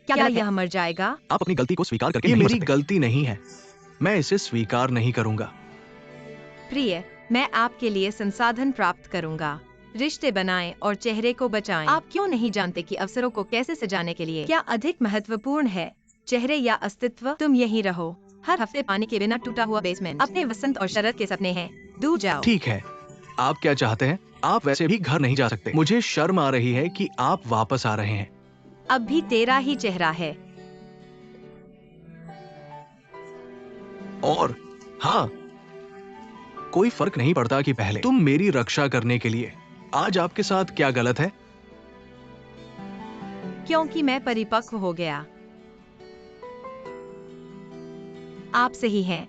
क्या यह मर जाएगा? आप अपनी गलती को स्वीकार करके ये मेरी गलती नहीं है। मैं इसे स्वीकार नहीं करूंगा। प्रिय, मैं आपके लिए संसाधन प्राप्त करूंगा। रिश्ते बनाएं और चेहरे को बचाएं। आप क्यों नहीं जानते कि अवसरों को कैसे सजाने के लिए क्या अधिक महत्वपूर्ण है, चेहरे या अस्तित्व? तुम यहीं रहो। हर हफ्ते पानी के बिना टूटा हुआ बेसमेंट। अपने वसंत और शरद के सपने हैं। दूर जाओ। ठीक है, आप क्या चाहते हैं? आप वैसे भी घर नहीं जा सकते। मुझे शर्म आ रही है कि आप वापस आ रहे हैं। अब भी तेरा ही चेहरा है। और हाँ, कोई फर्क नहीं पड़ता कि पहले तुम मेरी रक्षा करने के लिए। आज आपके साथ क्या गलत है? क्योंकि मैं परिपक्व हो गया। आप सही हैं।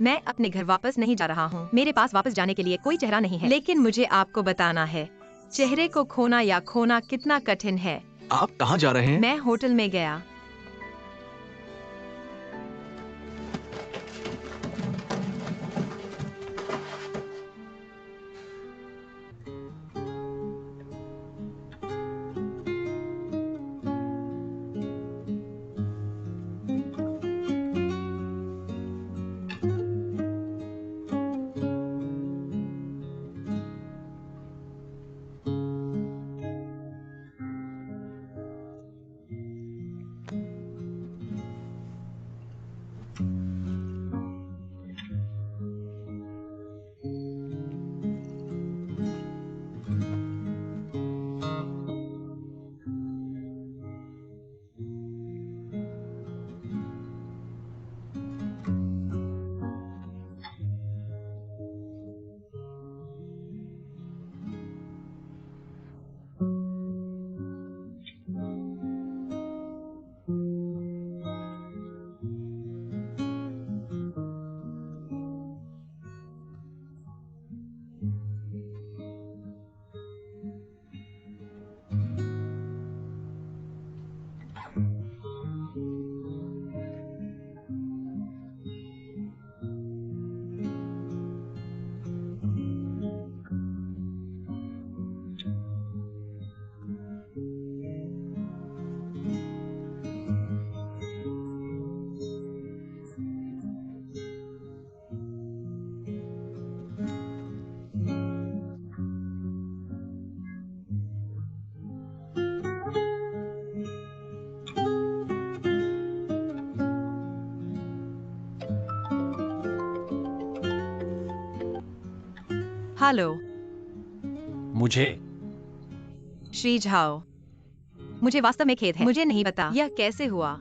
मैं अपने घर वापस नहीं जा रहा हूँ। मेरे पास वापस जाने के लिए कोई चेहरा नहीं है। लेकिन मुझे आपको बताना है, चेहरे को खोना या खोना कितना कठिन है। आप कहाँ जा रहे हैं? मैं होटल में गया। हेलो मुझे श्री झाओ, मुझे वास्तव में खेद है, मुझे नहीं पता यह कैसे हुआ।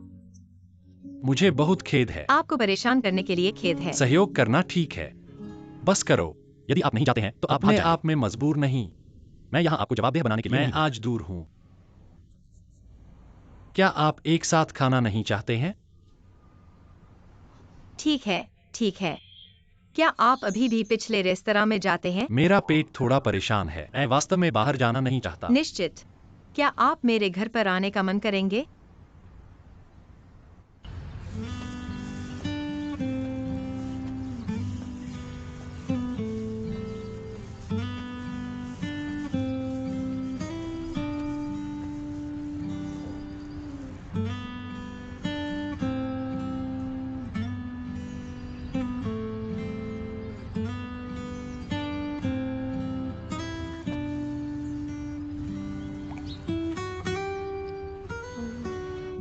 मुझे बहुत खेद है। आपको परेशान करने के लिए खेद है। सहयोग करना ठीक है, बस करो। यदि आप नहीं जाते हैं तो अपने आप में मजबूर नहीं। मैं यहाँ आपको जवाबदेह बनाने के लिए मैं आज दूर हूँ। क्या आप एक साथ खाना नहीं चाहते हैं? ठीक है, ठीक है। क्या आप अभी भी पिछले रेस्तरां में जाते हैं? मेरा पेट थोड़ा परेशान है। मैं वास्तव में बाहर जाना नहीं चाहता। निश्चित। क्या आप मेरे घर पर आने का मन करेंगे?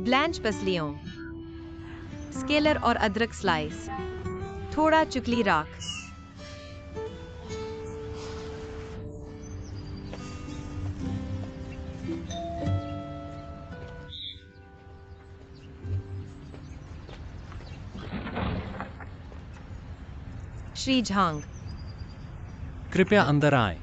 ब्लैंच पसलियों, स्केलर और अदरक स्लाइस, थोड़ा चुकली राख, श्री झांग। कृपया अंदर आए।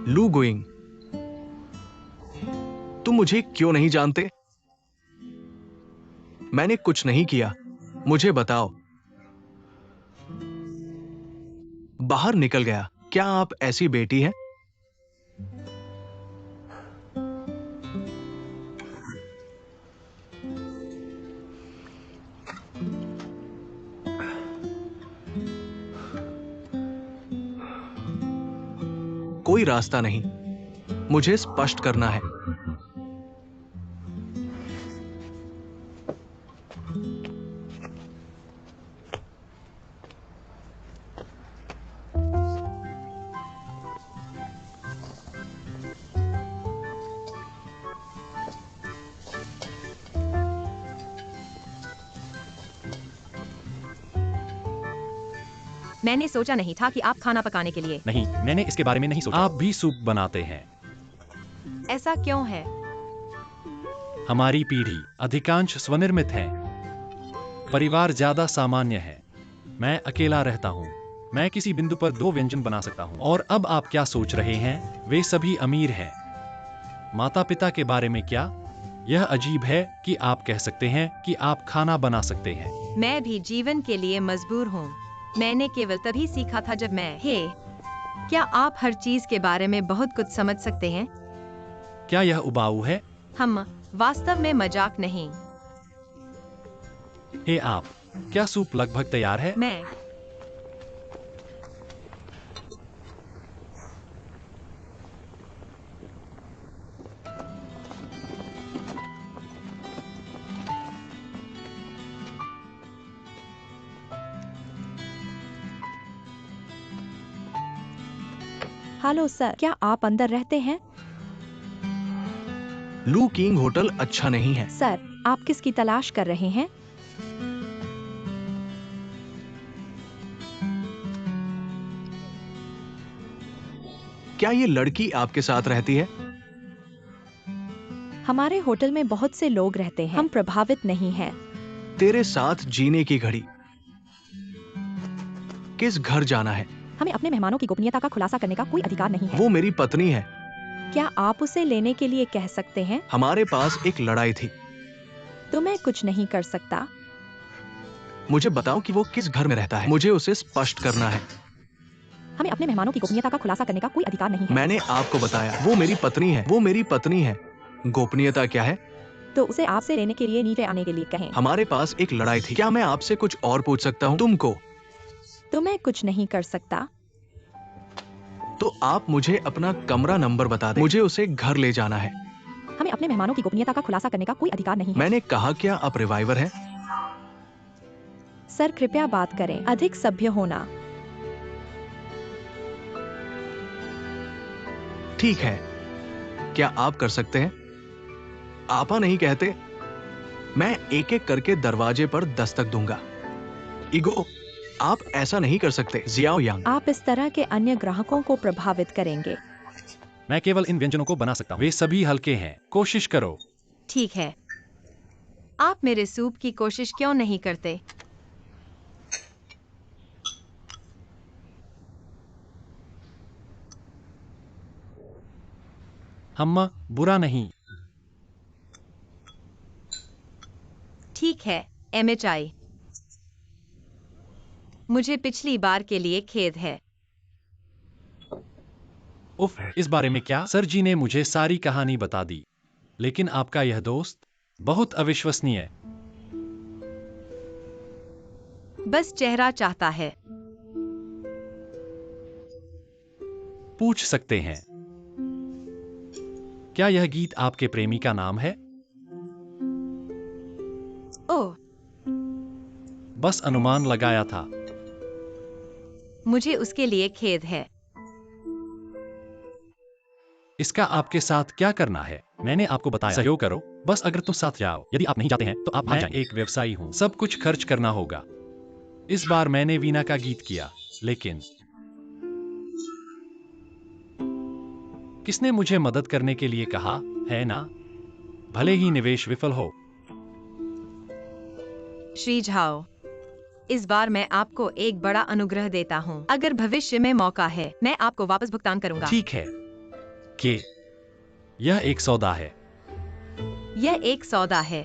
लू गोइंग, तुम मुझे क्यों नहीं जानते? मैंने कुछ नहीं किया, मुझे बताओ। बाहर निकल गया। क्या आप ऐसी बेटी हैं? कोई रास्ता नहीं, मुझे स्पष्ट करना है। मैंने सोचा नहीं था कि आप खाना पकाने के लिए। नहीं, मैंने इसके बारे में नहीं सोचा। आप भी सूप बनाते हैं। ऐसा क्यों है? हमारी पीढ़ी अधिकांश स्वनिर्मित है। परिवार ज्यादा सामान्य है। मैं अकेला रहता हूँ। मैं किसी बिंदु पर 2 व्यंजन बना सकता हूँ। और अब आप क्या सोच रहे हैं? वे सभी अमीर हैं। माता पिता के बारे में क्या? यह अजीब है कि आप कह सकते हैं कि आप खाना बना सकते हैं। मैं भी जीवन के लिए मजबूर हूँ। मैंने केवल तभी सीखा था जब मैं क्या आप हर चीज के बारे में बहुत कुछ समझ सकते हैं? क्या यह उबाऊ है? हम वास्तव में मजाक नहीं। हे आप, क्या सूप लगभग तैयार है? मैं हेलो सर, क्या आप अंदर रहते हैं? लू किंग होटल अच्छा नहीं है। सर, आप किसकी तलाश कर रहे हैं? क्या ये लड़की आपके साथ रहती है? हमारे होटल में बहुत से लोग रहते हैं। हम प्रभावित नहीं हैं। तेरे साथ जीने की घड़ी। किस घर जाना है? हमें अपने मेहमानों की गोपनीयता का खुलासा करने का कोई अधिकार नहीं है। वो मेरी पत्नी है। क्या आप उसे लेने के लिए कह सकते हैं? हमारे पास एक लड़ाई थी। तो मैं कुछ नहीं कर सकता। मुझे बताओ कि वो किस घर में रहता है। मुझे उसे स्पष्ट करना है। हमें अपने मेहमानों की गोपनीयता का खुलासा करने का कोई अधिकार नहीं है। मैंने आपको बताया, वो मेरी पत्नी है, वो मेरी पत्नी है। गोपनीयता क्या है? तो उसे आपसे लेने के लिए नीचे आने के लिए कहें। हमारे पास एक लड़ाई थी। क्या मैं आपसे कुछ और पूछ सकता हूँ? तुमको तो मैं कुछ नहीं कर सकता। तो आप मुझे अपना कमरा नंबर बता दें, मुझे उसे घर ले जाना है। हमें अपने मेहमानों की गोपनीयता का खुलासा करने का कोई अधिकार नहीं है। मैंने कहा क्या आप रिवाइवर हैं? सर कृपया बात करें, अधिक सभ्य होना। ठीक है, क्या आप कर सकते हैं? आपा नहीं कहते। मैं एक एक करके दरवाजे पर दस्तक दूंगा। ईगो, आप ऐसा नहीं कर सकते। जियाओ यांग, आप इस तरह के अन्य ग्राहकों को प्रभावित करेंगे। मैं केवल इन व्यंजनों को बना सकता हूँ, वे सभी हल्के हैं। कोशिश करो। ठीक है, आप मेरे सूप की कोशिश क्यों नहीं करते? हम्मा, बुरा नहीं। ठीक है, MHI। मुझे पिछली बार के लिए खेद है। उफ, इस बारे में क्या? सर जी ने मुझे सारी कहानी बता दी, लेकिन आपका यह दोस्त बहुत अविश्वसनीय। बस चेहरा चाहता है। पूछ सकते हैं, क्या यह गीत आपके प्रेमी का नाम है? ओह, बस अनुमान लगाया था। मुझे उसके लिए खेद है। इसका आपके साथ क्या करना है? मैंने आपको बताया, सहयोग करो। बस अगर तुम साथ जाओ, यदि आप नहीं जाते हैं तो आप भाग जाएंगे। एक व्यवसायी हूँ, सब कुछ खर्च करना होगा। इस बार मैंने वीणा का गीत किया, लेकिन किसने मुझे मदद करने के लिए कहा, है ना? भले ही निवेश विफल हो। श्री झाओ, इस बार मैं आपको एक बड़ा अनुग्रह देता हूँ। अगर भविष्य में मौका है, मैं आपको वापस भुगतान करूंगा। ठीक है कि यह एक सौदा है। यह एक सौदा है।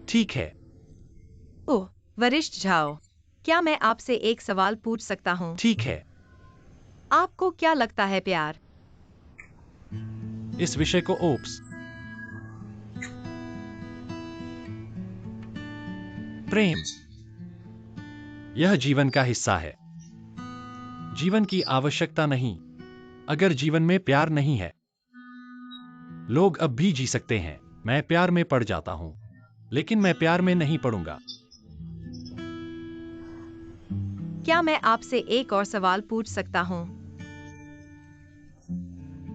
ठीक है। ओह, वरिष्ठ झाओ, क्या मैं आपसे एक सवाल पूछ सकता हूँ? ठीक है। आपको क्या लगता है प्यार? इस विषय को ओप्स प्रेम, यह जीवन का हिस्सा है, जीवन की आवश्यकता नहीं। अगर जीवन में प्यार नहीं है, लोग अब भी जी सकते हैं। मैं प्यार में पड़ जाता हूं, लेकिन मैं प्यार में नहीं पड़ूंगा। क्या मैं आपसे एक और सवाल पूछ सकता हूँ?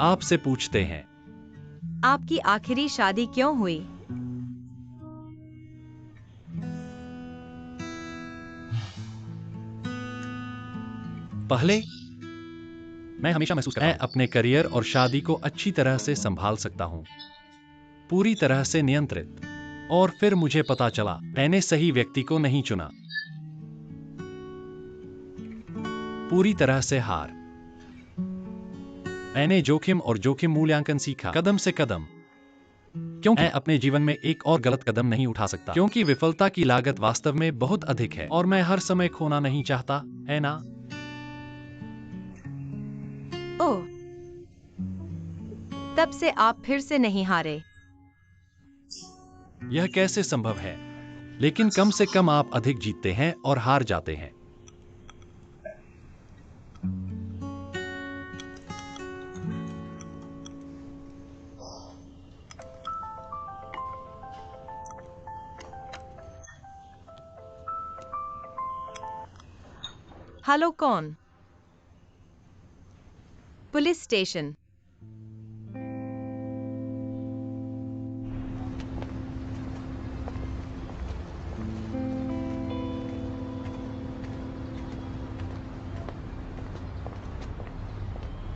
आपसे पूछते हैं, आपकी आखिरी शादी क्यों हुई? पहले मैं हमेशा महसूस करता हूं, मैं अपने करियर और शादी को अच्छी तरह से संभाल सकता हूं, पूरी तरह से नियंत्रित। और फिर मुझे पता चला, मैंने सही व्यक्ति को नहीं चुना। पूरी तरह से हार। मैंने जोखिम और जोखिम मूल्यांकन सीखा, कदम से कदम। क्योंकि मैं अपने जीवन में एक और गलत कदम नहीं उठा सकता, क्योंकि विफलता की लागत वास्तव में बहुत अधिक है और मैं हर समय खोना नहीं चाहता, है ना? ओह, तब से आप फिर से नहीं हारे। यह कैसे संभव है? लेकिन कम से कम आप अधिक जीतते हैं और हार जाते हैं। हेलो, कौन? Police station.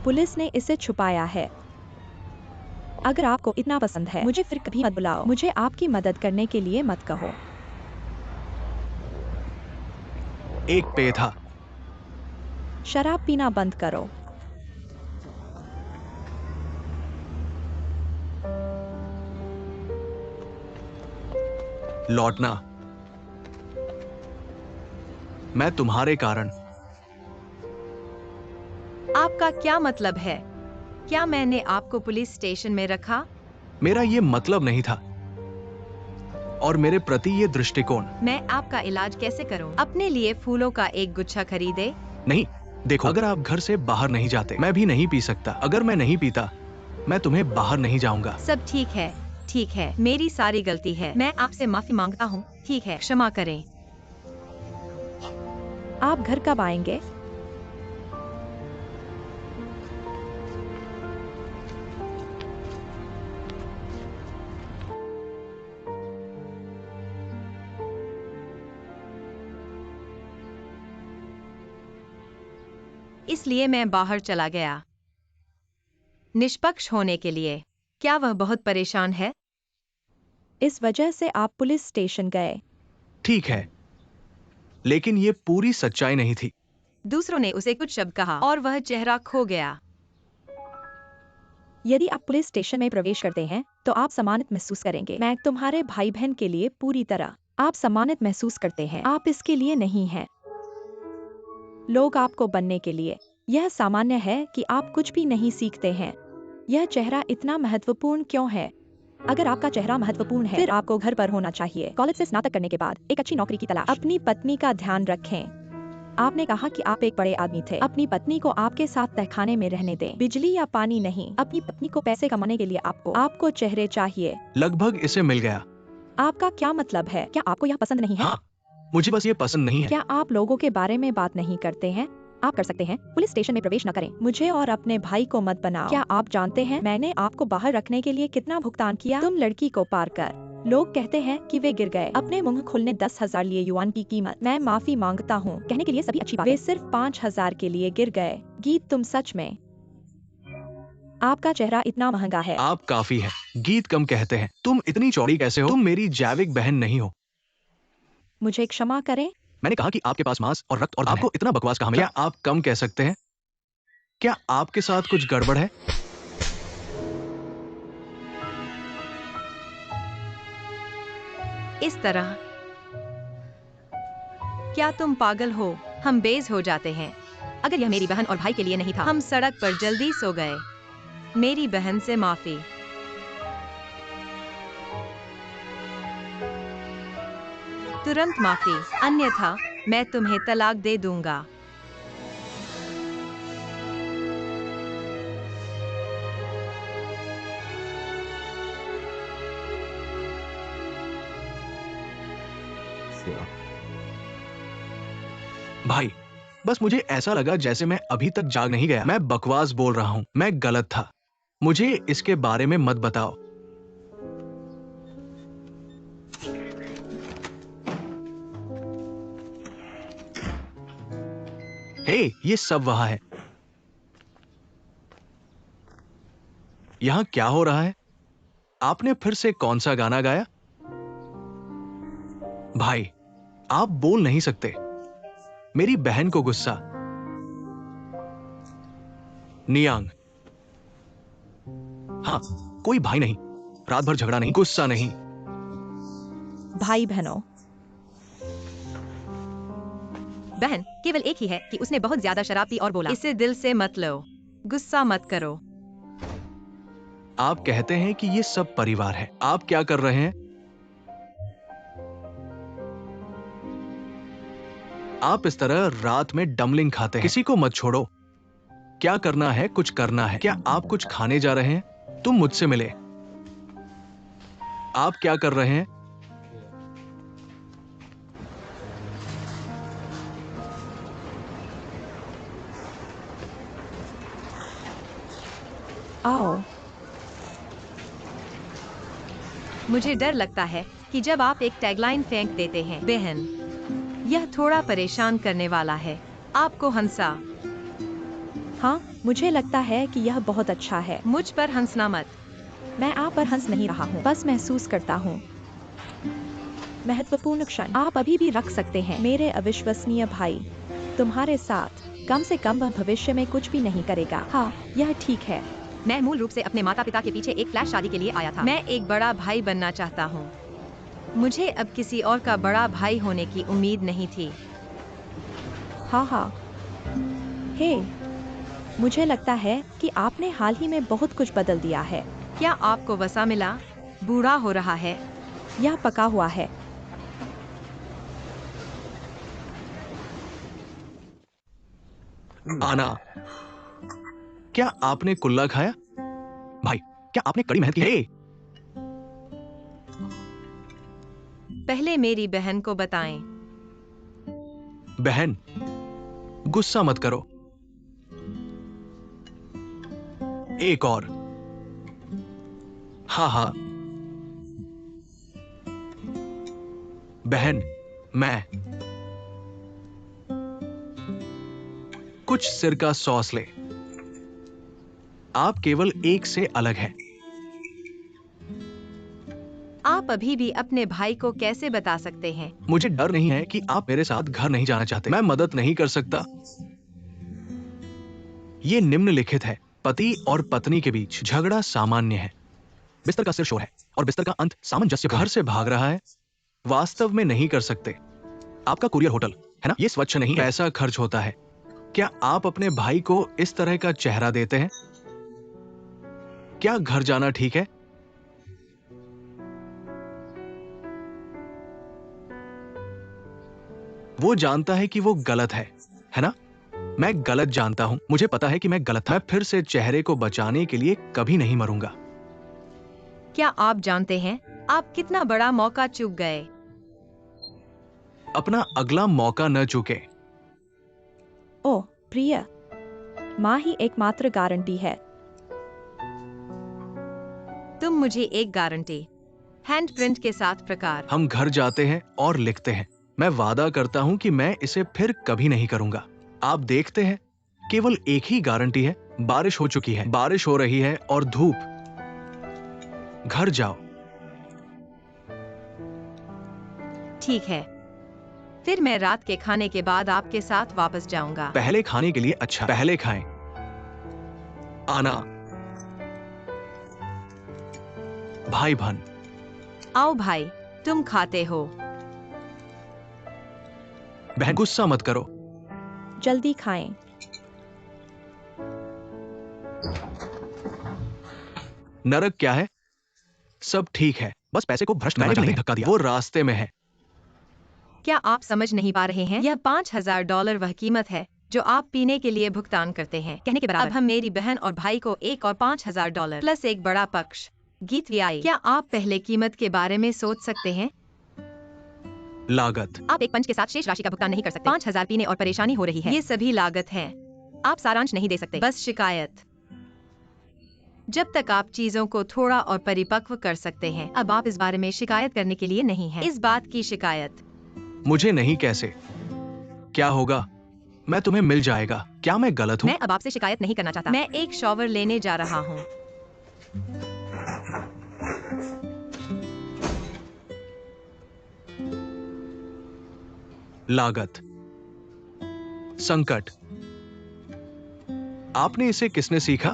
पुलिस ने इसे छुपाया है। अगर आपको इतना पसंद है, मुझे फिर कभी मत बुलाओ। मुझे आपकी मदद करने के लिए मत कहो। एक पे था। शराब पीना बंद करो। लौटना। मैं तुम्हारे कारण। आपका क्या मतलब है? क्या मैंने आपको पुलिस स्टेशन में रखा? मेरा ये मतलब नहीं था, और मेरे प्रति ये दृष्टिकोण। मैं आपका इलाज कैसे करूं? अपने लिए फूलों का एक गुच्छा खरीदे? नहीं, देखो, अगर आप घर से बाहर नहीं जाते, मैं भी नहीं पी सकता। अगर मैं नहीं पीता, मैं तुम्हें बाहर नहीं जाऊंगा। सब ठीक है, मेरी सारी गलती है। मैं आपसे माफी मांगता हूँ। ठीक है, क्षमा करें। आप घर कब आएंगे? इसलिए मैं बाहर चला गया निष्पक्ष होने के लिए। क्या वह बहुत परेशान है? इस वजह से आप पुलिस स्टेशन गए। ठीक है, लेकिन ये पूरी सच्चाई नहीं थी। दूसरों ने उसे कुछ शब्द कहा और वह चेहरा खो गया। यदि आप पुलिस स्टेशन में प्रवेश करते हैं तो आप सम्मानित महसूस करेंगे। मैं तुम्हारे भाई बहन के लिए पूरी तरह। आप सम्मानित महसूस करते हैं। आप इसके लिए नहीं हैं। लोग आपको बनने के लिए। यह सामान्य है कि आप कुछ भी नहीं सीखते हैं। यह चेहरा इतना महत्वपूर्ण क्यों है? अगर आपका चेहरा महत्वपूर्ण है, फिर आपको घर पर होना चाहिए। कॉलेज से स्नातक करने के बाद एक अच्छी नौकरी की तलाश। अपनी पत्नी का ध्यान रखें। आपने कहा कि आप एक बड़े आदमी थे। अपनी पत्नी को आपके साथ तहखाने में रहने दें। बिजली या पानी नहीं। अपनी पत्नी को पैसे कमाने के लिए आपको चेहरे चाहिए। लगभग इसे मिल गया। आपका क्या मतलब है? क्या आपको यह पसंद नहीं है? हाँ, मुझे बस ये पसंद नहीं है। क्या आप लोगों के बारे में बात नहीं करते हैं? आप कर सकते हैं। पुलिस स्टेशन में प्रवेश न करें। मुझे और अपने भाई को मत बनाओ। क्या आप जानते हैं मैंने आपको बाहर रखने के लिए कितना भुगतान किया? तुम लड़की को पार कर। लोग कहते हैं कि वे गिर गए। अपने मुंह खोलने 10,000 लिए युआन की कीमत। मैं माफी मांगता हूँ। कहने के लिए सभी अच्छी बात। वे सिर्फ 5,000 के लिए गिर गए। गीत, तुम सच में। आपका चेहरा इतना महंगा है। आप काफी है। गीत कम कहते हैं। तुम इतनी चौड़ी कैसे हो? तुम मेरी जैविक बहन नहीं हो। मुझे क्षमा करें। मैंने कहा कि आपके पास मांस और रक्त और आपको इतना बकवास कहाँ मिला? क्या आप कम कह सकते हैं? क्या आपके साथ कुछ गड़बड़ है? इस तरह। क्या तुम पागल हो? हम बेज हो जाते हैं। अगर यह मेरी बहन और भाई के लिए नहीं था, हम सड़क पर जल्दी सो गए। मेरी बहन से माफी। तुरंत माफी, अन्यथा मैं तुम्हें तलाक दे दूंगा। भाई, बस मुझे ऐसा लगा जैसे मैं अभी तक जाग नहीं गया। मैं बकवास बोल रहा हूँ। मैं गलत था। मुझे इसके बारे में मत बताओ। हे, ये सब वहां है। यहाँ क्या हो रहा है? आपने फिर से कौन सा गाना गाया? भाई, आप बोल नहीं सकते। मेरी बहन को गुस्सा। नियांग। हाँ, कोई भाई नहीं, रात भर झगड़ा नहीं, गुस्सा नहीं। भाई बहनों। बहन केवल एक ही है कि उसने बहुत ज्यादा शराब पी और बोला। इसे दिल से मत लो। गुस्सा मत करो। आप कहते हैं कि ये सब परिवार है। आप क्या कर रहे हैं? आप इस तरह रात में डमलिंग खाते हैं। किसी को मत छोड़ो। क्या करना है, कुछ करना है। क्या आप कुछ खाने जा रहे हैं? तुम मुझसे मिले। आप क्या कर रहे हैं? आओ। मुझे डर लगता है कि जब आप एक टैगलाइन फेंक देते हैं, बहन, यह थोड़ा परेशान करने वाला है। आपको हंसा। हाँ, मुझे लगता है कि यह बहुत अच्छा है। मुझ पर हंसना मत। मैं आप पर हंस नहीं रहा हूँ, बस महसूस करता हूँ। महत्वपूर्ण क्षण आप अभी भी रख सकते हैं। मेरे अविश्वसनीय भाई, तुम्हारे साथ कम से कम वह भविष्य में कुछ भी नहीं करेगा। हाँ, यह ठीक है। मैं मूल रूप से अपने माता पिता के पीछे एक फ्लैश शादी के लिए आया था। मैं एक बड़ा भाई बनना चाहता हूँ। मुझे अब किसी और का बड़ा भाई होने की उम्मीद नहीं थी। हाँ हाँ। हे, मुझे लगता है कि आपने हाल ही में बहुत कुछ बदल दिया है। क्या आपको वसा मिला? बूढ़ा हो रहा है। यह पका हुआ है। आना, क्या आपने कुल्ला खाया? भाई, क्या आपने कड़ी मेहनत की है? पहले मेरी बहन को बताएं। बहन, गुस्सा मत करो। एक और। हाँ हाँ। बहन, मैं कुछ सिरका सॉस ले। आप केवल एक से अलग हैं। आप अभी भी अपने भाई को कैसे बता सकते हैं? मुझे डर नहीं है कि आप मेरे साथ घर नहीं जाना चाहते। मैं मदद नहीं कर सकता। ये निम्नलिखित है। पति और पत्नी के बीच झगड़ा सामान्य है। बिस्तर का सिर शोर है और बिस्तर का अंत सामंजस्य। घर से भाग रहा है। वास्तव में नहीं कर सकते। आपका कुरियर होटल है ना, ये स्वच्छ नहीं है। पैसा खर्च होता है। क्या आप अपने भाई को इस तरह का चेहरा देते हैं? क्या घर जाना ठीक है? वो जानता है कि वो गलत है ना? मैं गलत जानता हूं। मुझे पता है कि मैं गलत था। मैं फिर से चेहरे को बचाने के लिए कभी नहीं मरूंगा। क्या आप जानते हैं आप कितना बड़ा मौका चूक गए? अपना अगला मौका न चूके। ओह प्रिय, माँ ही एकमात्र गारंटी है। तुम मुझे एक गारंटी हैंड प्रिंट के साथ प्रकार। हम घर जाते हैं और लिखते हैं। मैं वादा करता हूं कि मैं इसे फिर कभी नहीं करूंगा। आप देखते हैं, केवल एक ही गारंटी है। बारिश हो चुकी है, बारिश हो रही है और धूप। घर जाओ। ठीक है, फिर मैं रात के खाने के बाद आपके साथ वापस जाऊंगा। पहले खाने के लिए अच्छा, पहले खाएं। आना, भाई बहन। आओ भाई, तुम खाते हो। बहन, गुस्सा मत करो। जल्दी खाएं। नरक क्या है? सब ठीक है, बस पैसे को भ्रष्ट करना चाहते हैं। धक्का दिया। वो रास्ते में है। क्या आप समझ नहीं पा रहे हैं? यह $5000 वह कीमत है जो आप पीने के लिए भुगतान करते हैं, कहने के बराबर। अब हम मेरी बहन और भाई को एक और $5000 प्लस एक बड़ा पक्ष गीत भी आई। क्या आप पहले कीमत के बारे में सोच सकते हैं? लागत। आप एक पंच के साथ शेष राशि का भुगतान नहीं कर सकते। 5000 पीने और परेशानी हो रही है। ये सभी लागत हैं। आप सारांश नहीं दे सकते, बस शिकायत। जब तक आप चीजों को थोड़ा और परिपक्व कर सकते हैं, अब आप इस बारे में शिकायत करने के लिए नहीं हैं। इस बात की शिकायत। मुझे नहीं कैसे? क्या होगा? मैं तुम्हें मिल जाएगा। क्या मैं गलत हूँ? मैं अब आपसे शिकायत नहीं करना चाहता। मैं एक शॉवर लेने जा रहा हूँ। लागत। संकट। आपने इसे किसने सीखा?